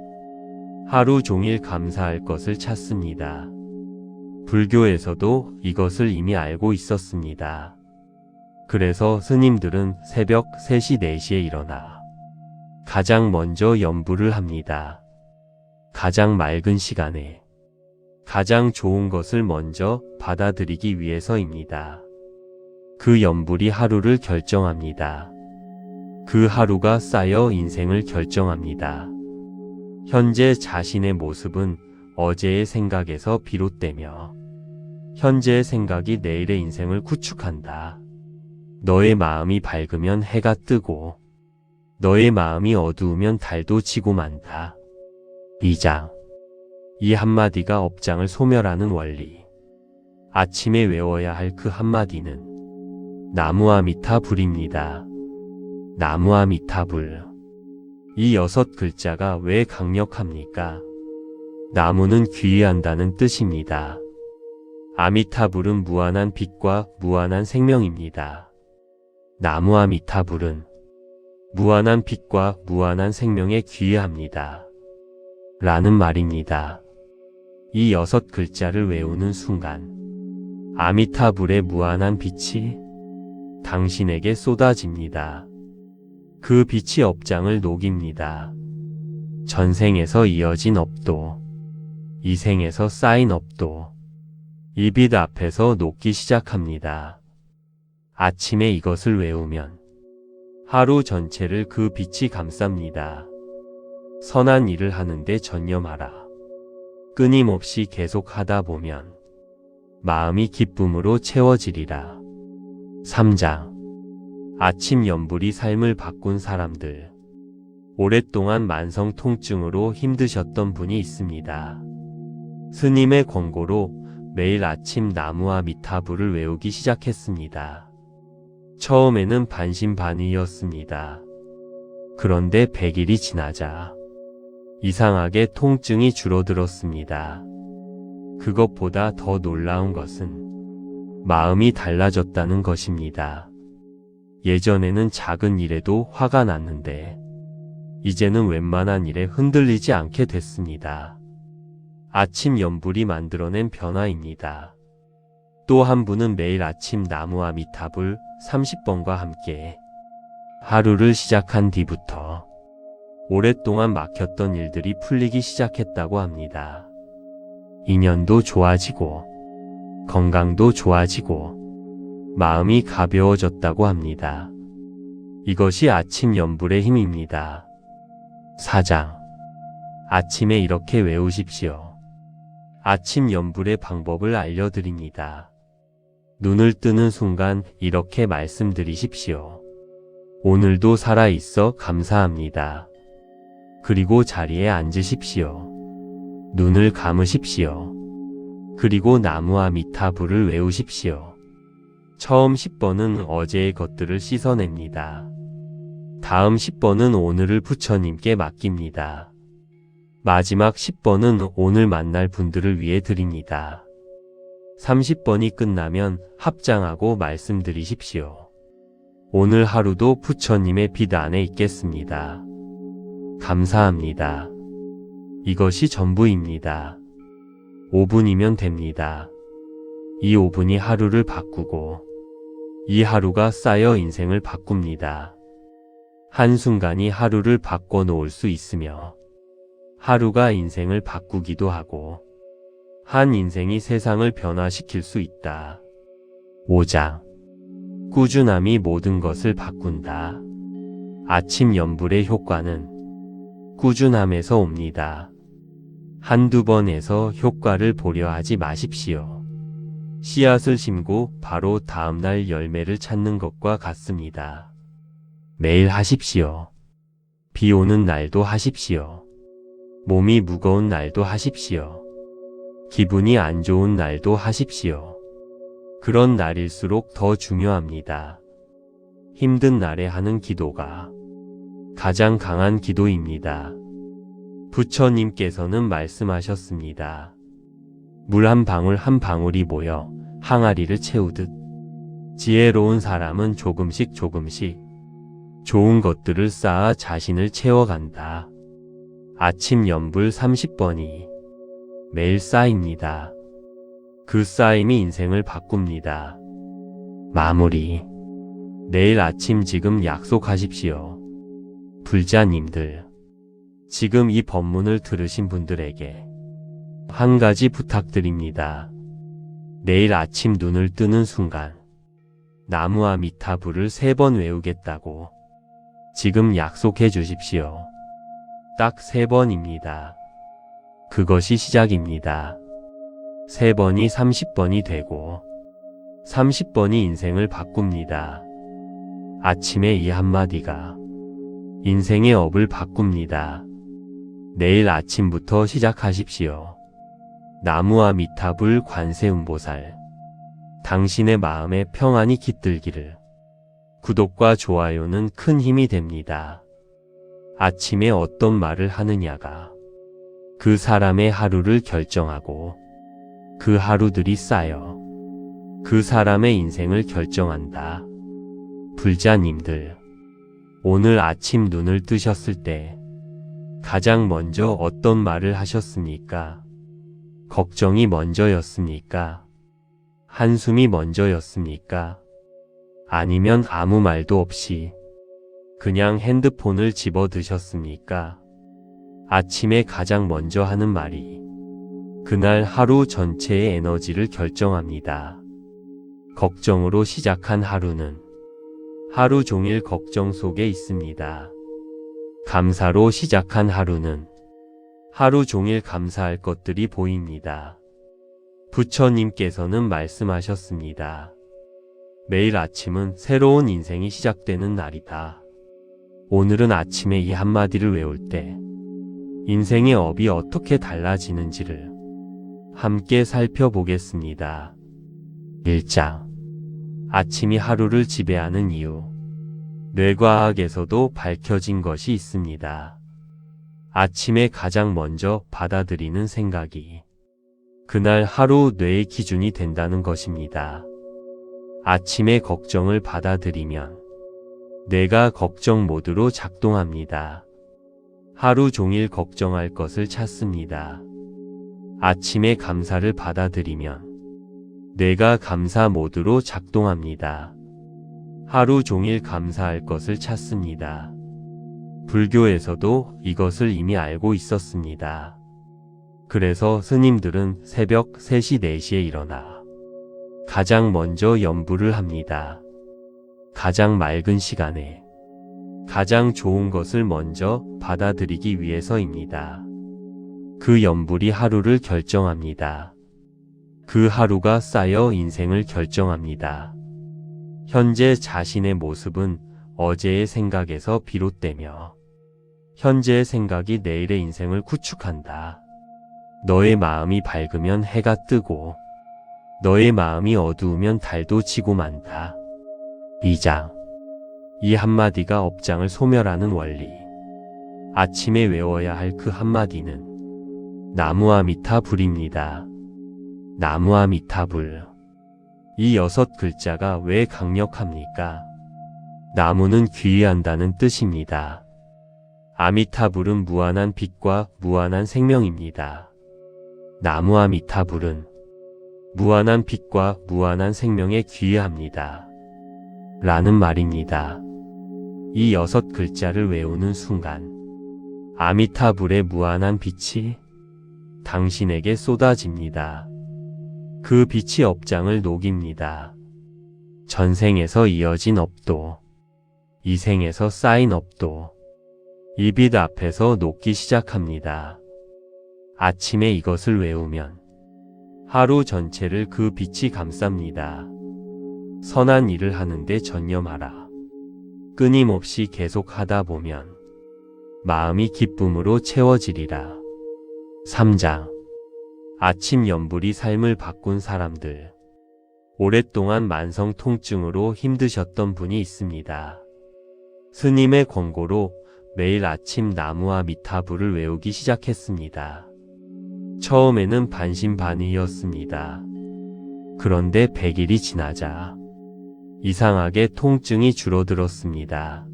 하루 종일 감사할 것을 찾습니다. 불교에서도 이것을 이미 알고 있었습니다. 그래서 스님들은 새벽 3시 4시에 일어나 가장 먼저 염불을 합니다. 가장 맑은 시간에 가장 좋은 것을 먼저 받아들이기 위해서입니다. 그 염불이 하루를 결정합니다. 그 하루가 쌓여 인생을 결정합니다. 현재 자신의 모습은 어제의 생각에서 비롯되며 현재의 생각이 내일의 인생을 구축한다. 너의 마음이 밝으면 해가 뜨고 너의 마음이 어두우면 달도 지고 만다. 2장. 이 한마디가 업장을 소멸하는 원리. 아침에 외워야 할 그 한마디는 나무 아미타불입니다. 나무 아미타불. 이 6글자가 왜 강력합니까? 나무는 귀의한다는 뜻입니다. 아미타불은 무한한 빛과 무한한 생명입니다. 나무 아미타불은 무한한 빛과 무한한 생명에 귀의합니다. 라는 말입니다. 이 6글자를 외우는 순간 아미타불의 무한한 빛이 당신에게 쏟아집니다. 그 빛이 업장을 녹입니다. 전생에서 이어진 업도, 이 생에서 쌓인 업도, 이 빛 앞에서 녹기 시작합니다. 아침에 이것을 외우면 하루 전체를 그 빛이 감쌉니다. 선한 일을 하는데 전념하라. 끊임없이 계속 하다 보면 마음이 기쁨으로 채워지리라. 3장. 아침 염불이 삶을 바꾼 사람들. 오랫동안 만성 통증으로 힘드셨던 분이 있습니다. 스님의 권고로 매일 아침 나무 아미타불을 외우기 시작했습니다. 처음에는 반신반의였습니다. 그런데 100일이 지나자 이상하게 통증이 줄어들었습니다. 그것보다 더 놀라운 것은 마음이 달라졌다는 것입니다. 예전에는 작은 일에도 화가 났는데 이제는 웬만한 일에 흔들리지 않게 됐습니다. 아침 염불이 만들어낸 변화입니다. 또 한 분은 매일 아침 나무 아미타불 30번과 함께 하루를 시작한 뒤부터 오랫동안 막혔던 일들이 풀리기 시작했다고 합니다. 인연도 좋아지고 건강도 좋아지고 마음이 가벼워졌다고 합니다. 이것이 아침 연불의 힘입니다. 4장. 아침에 이렇게 외우십시오. 아침 연불의 방법을 알려드립니다. 눈을 뜨는 순간 이렇게 말씀드리십시오. 오늘도 살아있어 감사합니다. 그리고 자리에 앉으십시오. 눈을 감으십시오. 그리고 나무와 미타불을 외우십시오. 처음 10번은 어제의 것들을 씻어냅니다. 다음 10번은 오늘을 부처님께 맡깁니다. 마지막 10번은 오늘 만날 분들을 위해 드립니다. 30번이 끝나면 합장하고 말씀드리십시오. 오늘 하루도 부처님의 빛 안에 있겠습니다. 감사합니다. 이것이 전부입니다. 5분이면 됩니다. 이 5분이 하루를 바꾸고 이 하루가 쌓여 인생을 바꿉니다. 한순간이 하루를 바꿔놓을 수 있으며 하루가 인생을 바꾸기도 하고 한 인생이 세상을 변화시킬 수 있다. 5장. 꾸준함이 모든 것을 바꾼다. 아침 연불의 효과는 꾸준함에서 옵니다. 한두 번에서 효과를 보려 하지 마십시오. 씨앗을 심고 바로 다음날 열매를 찾는 것과 같습니다. 매일 하십시오. 비 오는 날도 하십시오. 몸이 무거운 날도 하십시오. 기분이 안 좋은 날도 하십시오. 그런 날일수록 더 중요합니다. 힘든 날에 하는 기도가 가장 강한 기도입니다. 부처님께서는 말씀하셨습니다. 물 한 방울 한 방울이 모여 항아리를 채우듯 지혜로운 사람은 조금씩 좋은 것들을 쌓아 자신을 채워간다. 아침 연불 30번이 매일 쌓입니다. 그 쌓임이 인생을 바꿉니다. 마무리. 내일 아침 지금 약속하십시오. 불자님들, 지금 이 법문을 들으신 분들에게 한 가지 부탁드립니다. 내일 아침 눈을 뜨는 순간 나무와 미타불을 3번 외우겠다고 지금 약속해 주십시오. 딱 3번입니다. 그것이 시작입니다. 3번이 30번이 되고 30번이 인생을 바꿉니다. 아침에 이 한마디가 인생의 업을 바꿉니다. 내일 아침부터 시작하십시오. 나무와 미타불 관세음보살, 당신의 마음에 평안이 깃들기를. 구독과 좋아요는 큰 힘이 됩니다. 아침에 어떤 말을 하느냐가 그 사람의 하루를 결정하고 그 하루들이 쌓여 그 사람의 인생을 결정한다. 불자님들, 오늘 아침 눈을 뜨셨을 때 가장 먼저 어떤 말을 하셨습니까? 걱정이 먼저였습니까? 한숨이 먼저였습니까? 아니면 아무 말도 없이 그냥 핸드폰을 집어 드셨습니까? 아침에 가장 먼저 하는 말이 그날 하루 전체의 에너지를 결정합니다. 걱정으로 시작한 하루는 하루 종일 걱정 속에 있습니다. 감사로 시작한 하루는 하루 종일 감사할 것들이 보입니다. 부처님께서는 말씀하셨습니다. 매일 아침은 새로운 인생이 시작되는 날이다. 오늘은 아침에 이 한마디를 외울 때 인생의 업이 어떻게 달라지는지를 함께 살펴보겠습니다. 1장. 아침이 하루를 지배하는 이유. 뇌과학에서도 밝혀진 것이 있습니다. 아침에 가장 먼저 받아들이는 생각이 그날 하루 뇌의 기준이 된다는 것입니다. 아침에 걱정을 받아들이면 뇌가 걱정 모드로 작동합니다. 하루 종일 걱정할 것을 찾습니다. 아침에 감사를 받아들이면 뇌가 감사 모드로 작동합니다. 하루 종일 감사할 것을 찾습니다. 불교에서도 이것을 이미 알고 있었습니다. 그래서 스님들은 새벽 3시, 4시에 일어나 가장 먼저 염불을 합니다. 가장 맑은 시간에 가장 좋은 것을 먼저 받아들이기 위해서입니다. 그 염불이 하루를 결정합니다. 그 하루가 쌓여 인생을 결정합니다. 현재 자신의 모습은 어제의 생각에서 비롯되며 현재의 생각이 내일의 인생을 구축한다. 너의 마음이 밝으면 해가 뜨고 너의 마음이 어두우면 달도 지고 만다. 2장. 이 한마디가 업장을 소멸하는 원리. 아침에 외워야 할 그 한마디는 나무아미타불입니다. 나무아미타불. 이 6글자가 왜 강력합니까? 나무는 귀의한다는 뜻입니다. 아미타불은 무한한 빛과 무한한 생명입니다. 나무아미타불은 무한한 빛과 무한한 생명에 귀의합니다. 라는 말입니다. 이 6글자를 외우는 순간 아미타불의 무한한 빛이 당신에게 쏟아집니다. 그 빛이 업장을 녹입니다. 전생에서 이어진 업도, 이 생에서 쌓인 업도 이 빛 앞에서 녹기 시작합니다. 아침에 이것을 외우면 하루 전체를 그 빛이 감쌉니다. 선한 일을 하는데 전념하라. 끊임없이 계속 하다 보면 마음이 기쁨으로 채워지리라. 3장. 아침 염불이 삶을 바꾼 사람들. 오랫동안 만성 통증으로 힘드셨던 분이 있습니다. 스님의 권고로 매일 아침 나무아미타불을 외우기 시작했습니다. 처음에는 반신반의였습니다. 그런데 100일이 지나자 이상하게 통증이 줄어들었습니다.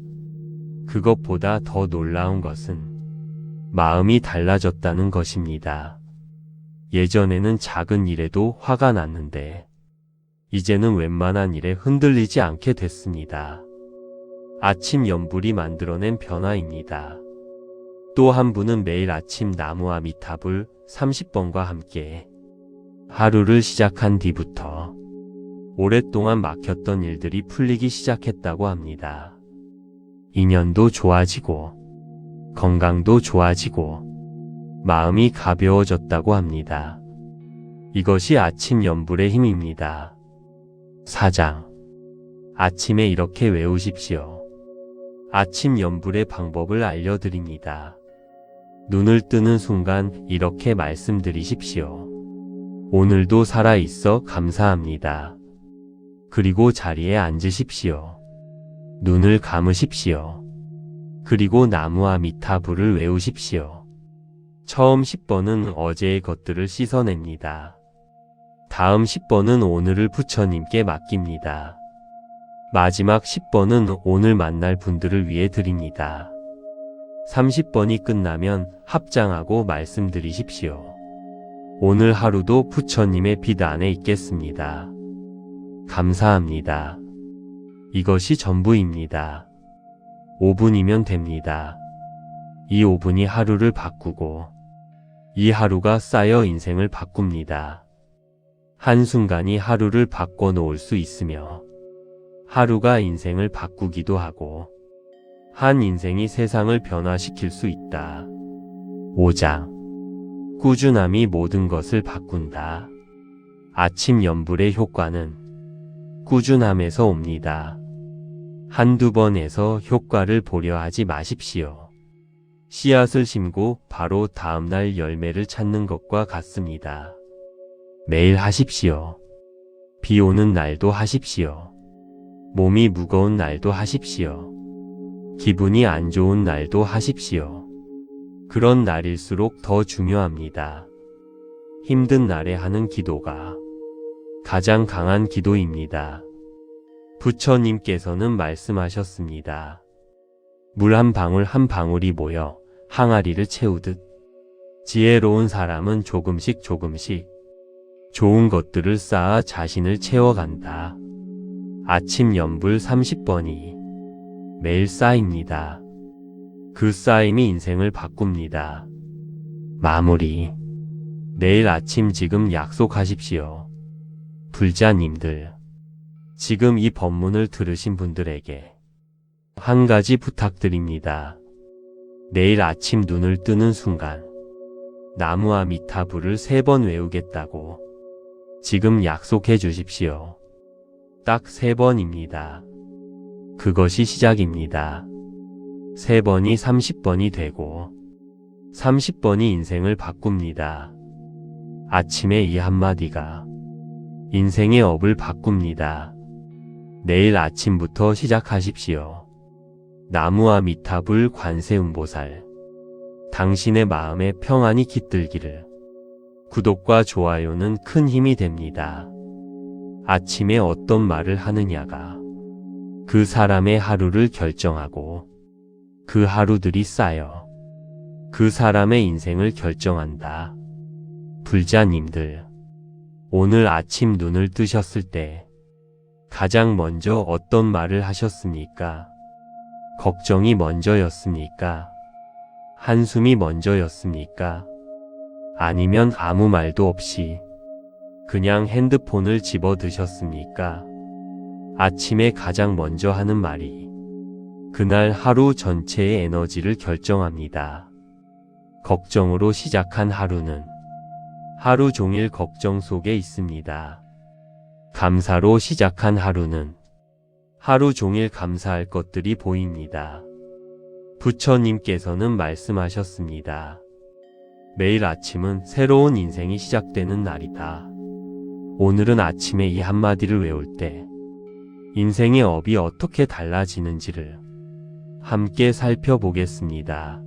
그것보다 더 놀라운 것은 마음이 달라졌다는 것입니다. 예전에는 작은 일에도 화가 났는데 이제는 웬만한 일에 흔들리지 않게 됐습니다. 아침 염불이 만들어낸 변화입니다. 또 한 분은 매일 아침 나무아미타불 30번과 함께 하루를 시작한 뒤부터 오랫동안 막혔던 일들이 풀리기 시작했다고 합니다. 인연도 좋아지고 건강도 좋아지고 마음이 가벼워졌다고 합니다. 이것이 아침 염불의 힘입니다. 4장. 아침에 이렇게 외우십시오. 아침 염불의 방법을 알려드립니다. 눈을 뜨는 순간 이렇게 말씀드리십시오. 오늘도 살아있어 감사합니다. 그리고 자리에 앉으십시오. 눈을 감으십시오. 그리고 나무아미타불을 외우십시오. 처음 10번은 어제의 것들을 씻어냅니다. 다음 10번은 오늘을 부처님께 맡깁니다. 마지막 10번은 오늘 만날 분들을 위해 드립니다. 30번이 끝나면 합장하고 말씀드리십시오. 오늘 하루도 부처님의 빛 안에 있겠습니다. 감사합니다. 이것이 전부입니다. 5분이면 됩니다. 이 5분이 하루를 바꾸고 이 하루가 쌓여 인생을 바꿉니다. 한순간이 하루를 바꿔놓을 수 있으며 하루가 인생을 바꾸기도 하고 한 인생이 세상을 변화시킬 수 있다. 5장. 꾸준함이 모든 것을 바꾼다. 아침 염불의 효과는 꾸준함에서 옵니다. 한두 번에서 효과를 보려 하지 마십시오. 씨앗을 심고 바로 다음날 열매를 찾는 것과 같습니다. 매일 하십시오. 비 오는 날도 하십시오. 몸이 무거운 날도 하십시오. 기분이 안 좋은 날도 하십시오. 그런 날일수록 더 중요합니다. 힘든 날에 하는 기도가 가장 강한 기도입니다. 부처님께서는 말씀하셨습니다. 물 한 방울 한 방울이 모여 항아리를 채우듯 지혜로운 사람은 조금씩 좋은 것들을 쌓아 자신을 채워간다. 아침 염불 30번이 매일 쌓입니다. 그 쌓임이 인생을 바꿉니다. 마무리. 내일 아침 지금 약속하십시오. 불자님들. 지금 이 법문을 들으신 분들에게 한 가지 부탁드립니다. 내일 아침 눈을 뜨는 순간 나무아미타불을 3번 외우겠다고 지금 약속해 주십시오. 딱 3번입니다. 그것이 시작입니다. 3번이 30번이 되고 30번이 인생을 바꿉니다. 아침에 이 한마디가 인생의 업을 바꿉니다. 내일 아침부터 시작하십시오. 나무아미타불 관세음보살. 당신의 마음에 평안이 깃들기를. 구독과 좋아요는 큰 힘이 됩니다. 아침에 어떤 말을 하느냐가 그 사람의 하루를 결정하고 그 하루들이 쌓여 그 사람의 인생을 결정한다. 불자님들, 오늘 아침 눈을 뜨셨을 때 가장 먼저 어떤 말을 하셨습니까? 걱정이 먼저였습니까? 한숨이 먼저였습니까? 아니면 아무 말도 없이 그냥 핸드폰을 집어 드셨습니까? 아침에 가장 먼저 하는 말이 그날 하루 전체의 에너지를 결정합니다. 걱정으로 시작한 하루는 하루 종일 걱정 속에 있습니다. 감사로 시작한 하루는 하루 종일 감사할 것들이 보입니다. 부처님께서는 말씀하셨습니다. 매일 아침은 새로운 인생이 시작되는 날이다. 오늘은 아침에 이 한마디를 외울 때 인생의 업이 어떻게 달라지는지를 함께 살펴보겠습니다.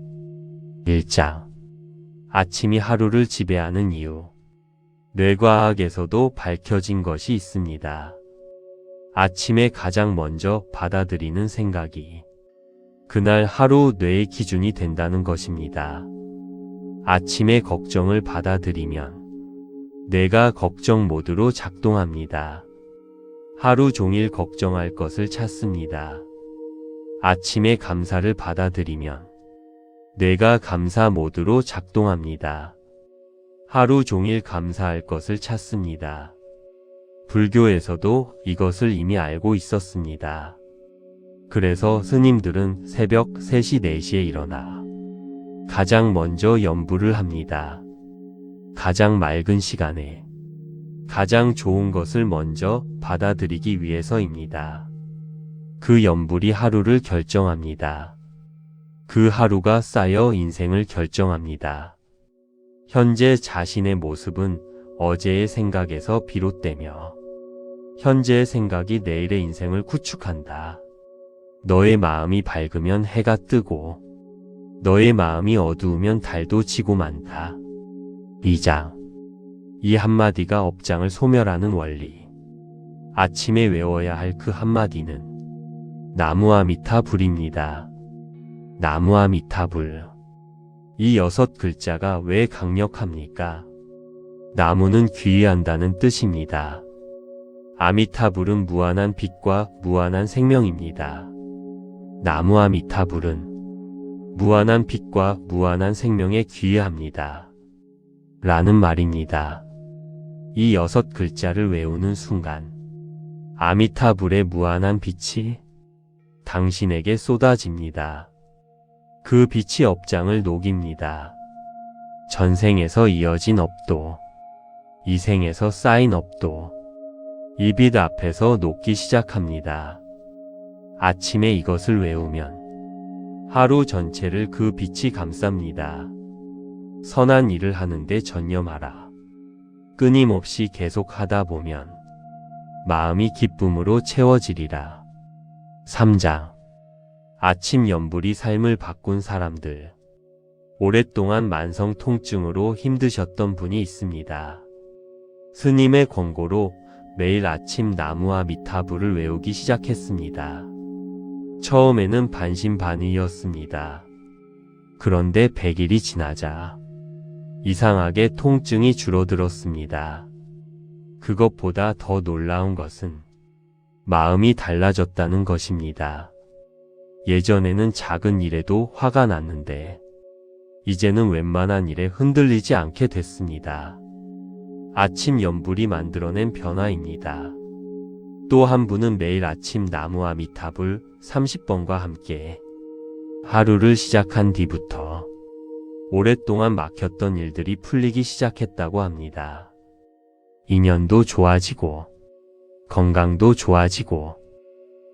1장. 아침이 하루를 지배하는 이유. 뇌과학에서도 밝혀진 것이 있습니다. 아침에 가장 먼저 받아들이는 생각이 그날 하루 뇌의 기준이 된다는 것입니다. 아침에 걱정을 받아들이면 뇌가 걱정 모드로 작동합니다. 하루 종일 걱정할 것을 찾습니다. 아침에 감사를 받아들이면 뇌가 감사 모드로 작동합니다. 하루 종일 감사할 것을 찾습니다. 불교에서도 이것을 이미 알고 있었습니다. 그래서 스님들은 새벽 3시 4시에 일어나 가장 먼저 염불을 합니다. 가장 맑은 시간에 가장 좋은 것을 먼저 받아들이기 위해서입니다. 그 염불이 하루를 결정합니다. 그 하루가 쌓여 인생을 결정합니다. 현재 자신의 모습은 어제의 생각에서 비롯되며 현재의 생각이 내일의 인생을 구축한다. 너의 마음이 밝으면 해가 뜨고 너의 마음이 어두우면 달도 지고 만다. 2장. 이 한마디가 업장을 소멸하는 원리. 아침에 외워야 할 그 한마디는 나무아미타불입니다. 나무아미타불. 이 6글자가 왜 강력합니까? 나무는 귀의한다는 뜻입니다. 아미타불은 무한한 빛과 무한한 생명입니다. 나무아미타불은 무한한 빛과 무한한 생명에 귀의합니다. 라는 말입니다. 이 6글자를 외우는 순간 아미타불의 무한한 빛이 당신에게 쏟아집니다. 그 빛이 업장을 녹입니다. 전생에서 이어진 업도, 이 생에서 쌓인 업도 이 빛 앞에서 녹기 시작합니다. 아침에 이것을 외우면 하루 전체를 그 빛이 감쌉니다. 선한 일을 하는데 전념하라. 끊임없이 계속 하다 보면 마음이 기쁨으로 채워지리라. 3장. 아침 염불이 삶을 바꾼 사람들. 오랫동안 만성 통증으로 힘드셨던 분이 있습니다. 스님의 권고로 매일 아침 나무아미타불을 외우기 시작했습니다. 처음에는 반신반의였습니다. 그런데 100일이 지나자 이상하게 통증이 줄어들었습니다. 그것보다 더 놀라운 것은 마음이 달라졌다는 것입니다. 예전에는 작은 일에도 화가 났는데 이제는 웬만한 일에 흔들리지 않게 됐습니다. 아침 연불이 만들어낸 변화입니다. 또 한 분은 매일 아침 나무와 미타불 30번과 함께 하루를 시작한 뒤부터 오랫동안 막혔던 일들이 풀리기 시작했다고 합니다. 인연도 좋아지고 건강도 좋아지고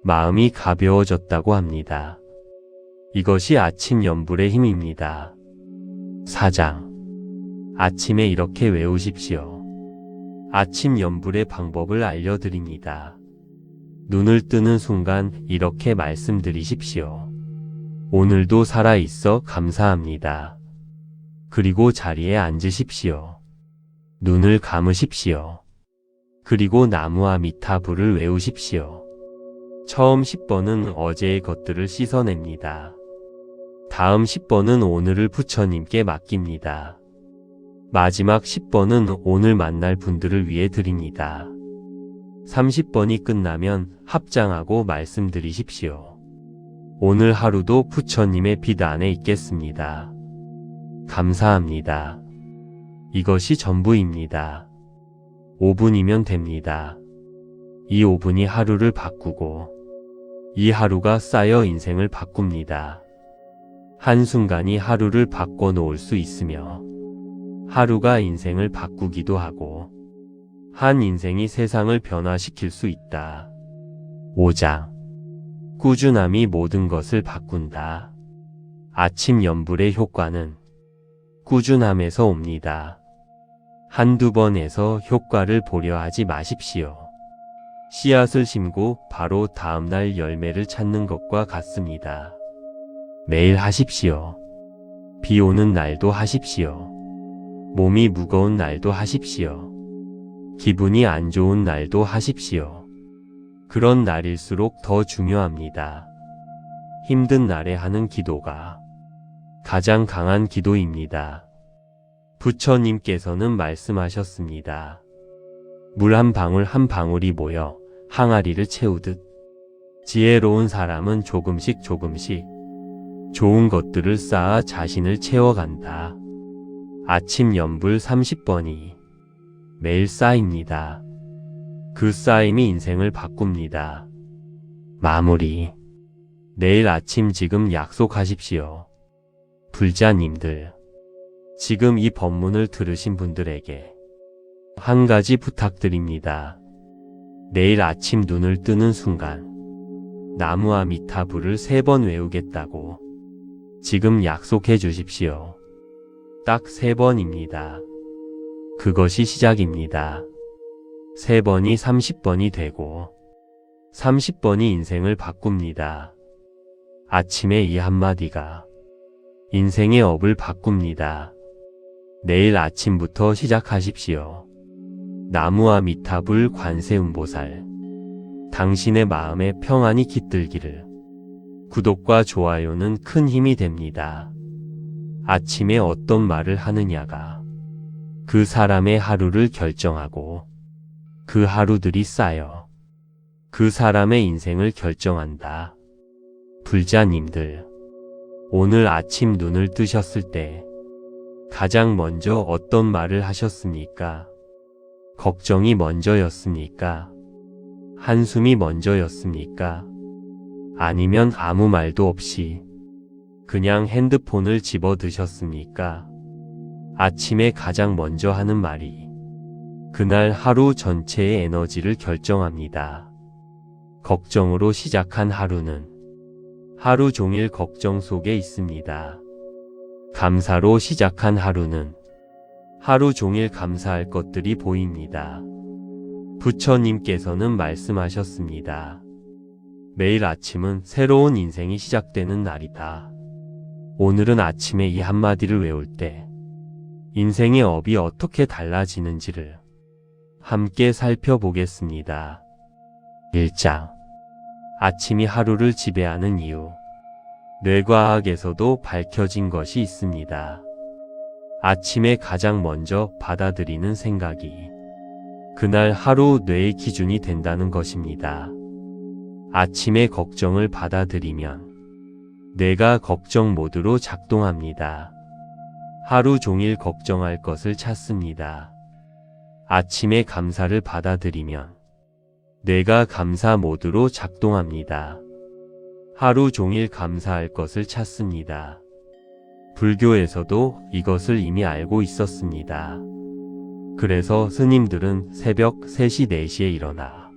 마음이 가벼워졌다고 합니다. 이것이 아침 연불의 힘입니다. 4장. 아침에 이렇게 외우십시오. 아침 연불의 방법을 알려드립니다. 눈을 뜨는 순간 이렇게 말씀드리십시오. 오늘도 살아있어 감사합니다. 그리고 자리에 앉으십시오. 눈을 감으십시오. 그리고 나무와 미타불을 외우십시오. 처음 10번은 어제의 것들을 씻어냅니다. 다음 10번은 오늘을 부처님께 맡깁니다. 마지막 10번은 오늘 만날 분들을 위해 드립니다. 30번이 끝나면 합장하고 말씀드리십시오. 오늘 하루도 부처님의 빛 안에 있겠습니다. 감사합니다. 이것이 전부입니다. 5분이면 됩니다. 이 5분이 하루를 바꾸고 이 하루가 쌓여 인생을 바꿉니다. 한순간이 하루를 바꿔놓을 수 있으며 하루가 인생을 바꾸기도 하고 한 인생이 세상을 변화시킬 수 있다. 5장. 꾸준함이 모든 것을 바꾼다. 아침 연불의 효과는 꾸준함에서 옵니다. 한두 번에서 효과를 보려 하지 마십시오. 씨앗을 심고 바로 다음날 열매를 찾는 것과 같습니다. 매일 하십시오. 비 오는 날도 하십시오. 몸이 무거운 날도 하십시오. 기분이 안 좋은 날도 하십시오. 그런 날일수록 더 중요합니다. 힘든 날에 하는 기도가 가장 강한 기도입니다. 부처님께서는 말씀하셨습니다. 물 한 방울 한 방울이 모여 항아리를 채우듯 지혜로운 사람은 조금씩 좋은 것들을 쌓아 자신을 채워간다. 아침 연불 30번이 매일 쌓입니다. 그 쌓임이 인생을 바꿉니다. 마무리. 내일 아침 지금 약속하십시오. 불자님들, 지금 이 법문을 들으신 분들에게 한 가지 부탁드립니다. 내일 아침 눈을 뜨는 순간 나무와 미타불을 3번 외우겠다고 지금 약속해 주십시오. 딱 3번입니다. 그것이 시작입니다. 3번이 30번이 되고 30번이 인생을 바꿉니다. 아침에 이 한마디가 인생의 업을 바꿉니다. 내일 아침부터 시작하십시오. 나무와 미타불 관세음보살, 당신의 마음에 평안이 깃들기를. 구독과 좋아요는 큰 힘이 됩니다. 아침에 어떤 말을 하느냐가 그 사람의 하루를 결정하고 그 하루들이 쌓여 그 사람의 인생을 결정한다. 불자님들, 오늘 아침 눈을 뜨셨을 때 가장 먼저 어떤 말을 하셨습니까? 걱정이 먼저였습니까? 한숨이 먼저였습니까? 아니면 아무 말도 없이 그냥 핸드폰을 집어 드셨습니까? 아침에 가장 먼저 하는 말이 그날 하루 전체의 에너지를 결정합니다. 걱정으로 시작한 하루는 하루 종일 걱정 속에 있습니다. 감사로 시작한 하루는 하루 종일 감사할 것들이 보입니다. 부처님께서는 말씀하셨습니다. 매일 아침은 새로운 인생이 시작되는 날이다. 오늘은 아침에 이 한마디를 외울 때 인생의 업이 어떻게 달라지는지를 함께 살펴보겠습니다. 1장. 아침이 하루를 지배하는 이유. 뇌과학에서도 밝혀진 것이 있습니다. 아침에 가장 먼저 받아들이는 생각이 그날 하루 뇌의 기준이 된다는 것입니다. 아침에 걱정을 받아들이면 뇌가 걱정 모드로 작동합니다. 하루 종일 걱정할 것을 찾습니다. 아침에 감사를 받아들이면 뇌가 감사 모드로 작동합니다. 하루 종일 감사할 것을 찾습니다. 불교에서도 이것을 이미 알고 있었습니다. 그래서 스님들은 새벽 3시, 4시에 일어나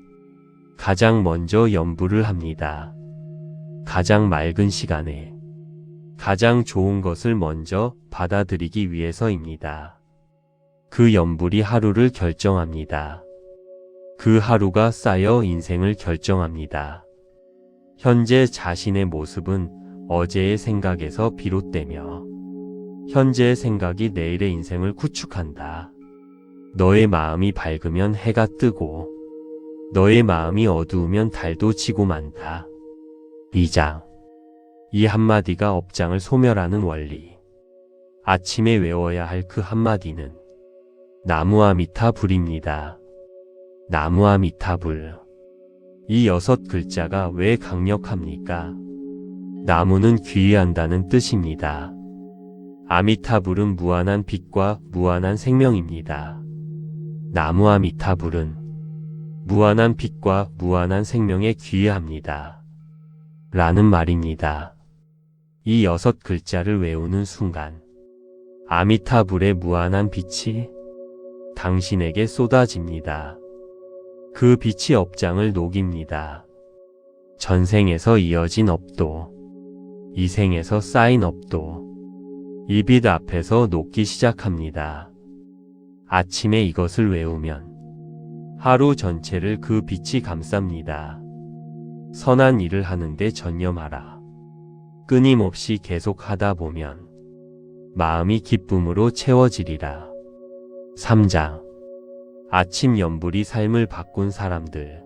가장 먼저 염불을 합니다. 가장 맑은 시간에 가장 좋은 것을 먼저 받아들이기 위해서입니다. 그 염불이 하루를 결정합니다. 그 하루가 쌓여 인생을 결정합니다. 현재 자신의 모습은 어제의 생각에서 비롯되며 현재의 생각이 내일의 인생을 구축한다. 너의 마음이 밝으면 해가 뜨고 너의 마음이 어두우면 달도 지고 만다. 2장. 이 한마디가 업장을 소멸하는 원리. 아침에 외워야 할 그 한마디는 나무아미타불입니다. 나무아미타불. 이 6글자가 왜 강력합니까? 나무는 귀의한다는 뜻입니다. 아미타불은 무한한 빛과 무한한 생명입니다. 나무아미타불은 무한한 빛과 무한한 생명에 귀의합니다. 라는 말입니다. 이 6글자를 외우는 순간 아미타불의 무한한 빛이 당신에게 쏟아집니다. 그 빛이 업장을 녹입니다. 전생에서 이어진 업도, 이 생에서 쌓인 업도, 이 빛 앞에서 녹기 시작합니다. 아침에 이것을 외우면 하루 전체를 그 빛이 감쌉니다. 선한 일을 하는데 전념하라. 끊임없이 계속 하다 보면 마음이 기쁨으로 채워지리라. 3장. 아침 염불이 삶을 바꾼 사람들.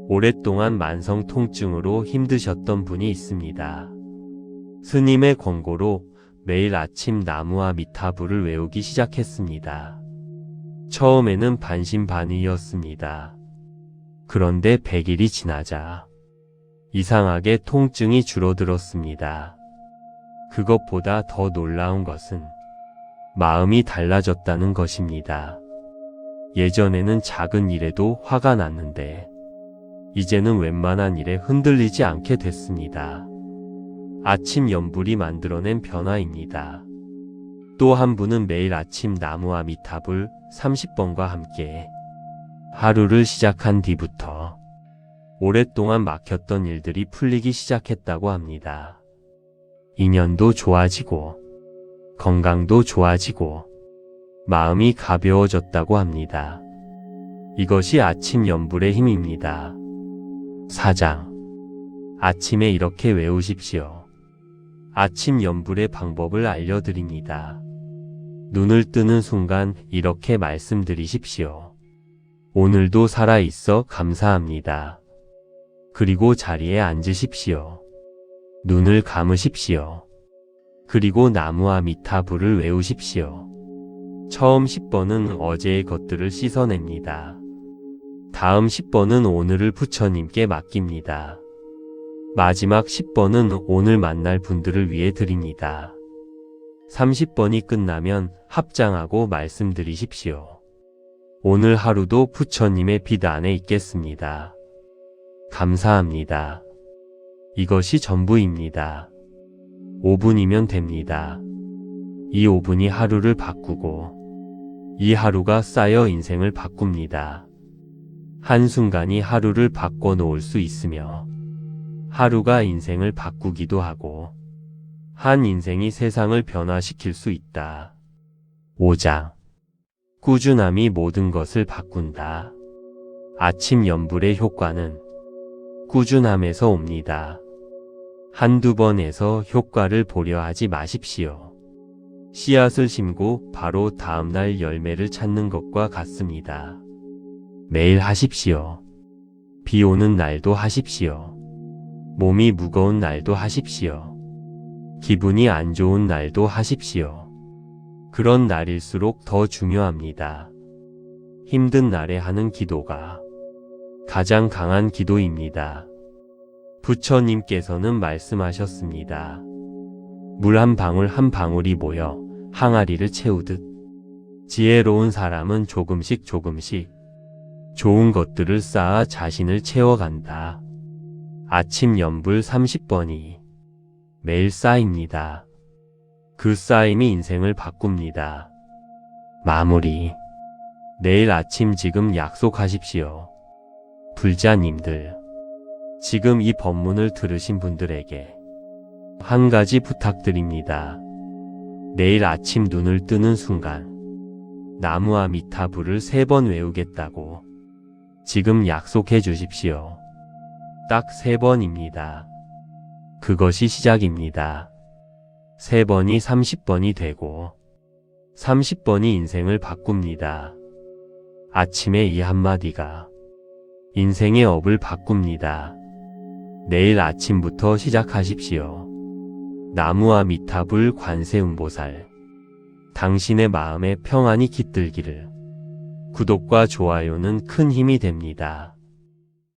오랫동안 만성 통증으로 힘드셨던 분이 있습니다. 스님의 권고로 매일 아침 나무아미타불을 외우기 시작했습니다. 처음에는 반신반의였습니다. 그런데 100일이 지나자 이상하게 통증이 줄어들었습니다. 그것보다 더 놀라운 것은 마음이 달라졌다는 것입니다. 예전에는 작은 일에도 화가 났는데 이제는 웬만한 일에 흔들리지 않게 됐습니다. 아침 염불이 만들어낸 변화입니다. 또 한 분은 매일 아침 나무아미타불 30번과 함께 하루를 시작한 뒤부터 오랫동안 막혔던 일들이 풀리기 시작했다고 합니다. 인연도 좋아지고 건강도 좋아지고 마음이 가벼워졌다고 합니다. 이것이 아침 염불의 힘입니다. 4장. 아침에 이렇게 외우십시오. 아침 염불의 방법을 알려드립니다. 눈을 뜨는 순간 이렇게 말씀드리십시오. 오늘도 살아있어 감사합니다. 그리고 자리에 앉으십시오. 눈을 감으십시오. 그리고 나무아미타불을 외우십시오. 처음 10번은 어제의 것들을 씻어냅니다. 다음 10번은 오늘을 부처님께 맡깁니다. 마지막 10번은 오늘 만날 분들을 위해 드립니다. 30번이 끝나면 합장하고 말씀드리십시오. 오늘 하루도 부처님의 빛 안에 있겠습니다. 감사합니다. 이것이 전부입니다. 5분이면 됩니다. 이 5분이 하루를 바꾸고 이 하루가 쌓여 인생을 바꿉니다. 한순간이 하루를 바꿔놓을 수 있으며 하루가 인생을 바꾸기도 하고 한 인생이 세상을 변화시킬 수 있다. 5장. 꾸준함이 모든 것을 바꾼다. 아침 염불의 효과는 꾸준함에서 옵니다. 한두 번에서 효과를 보려 하지 마십시오. 씨앗을 심고 바로 다음날 열매를 찾는 것과 같습니다. 매일 하십시오. 비 오는 날도 하십시오. 몸이 무거운 날도 하십시오. 기분이 안 좋은 날도 하십시오. 그런 날일수록 더 중요합니다. 힘든 날에 하는 기도가 가장 강한 기도입니다. 부처님께서는 말씀하셨습니다. 물 한 방울 한 방울이 모여 항아리를 채우듯 지혜로운 사람은 조금씩 좋은 것들을 쌓아 자신을 채워간다. 아침 연불 30번이 매일 쌓입니다. 그 쌓임이 인생을 바꿉니다. 마무리. 내일 아침 지금 약속하십시오. 불자님들, 지금 이 법문을 들으신 분들에게 한 가지 부탁드립니다. 내일 아침 눈을 뜨는 순간 나무아미타불을 3번 외우겠다고 지금 약속해 주십시오. 딱 3번입니다. 그것이 시작입니다. 3번이 30번이 되고 30번이 인생을 바꿉니다. 아침에 이 한마디가 인생의 업을 바꿉니다. 내일 아침부터 시작하십시오. 나무아미타불 관세음보살, 당신의 마음에 평안이 깃들기를. 구독과 좋아요는 큰 힘이 됩니다.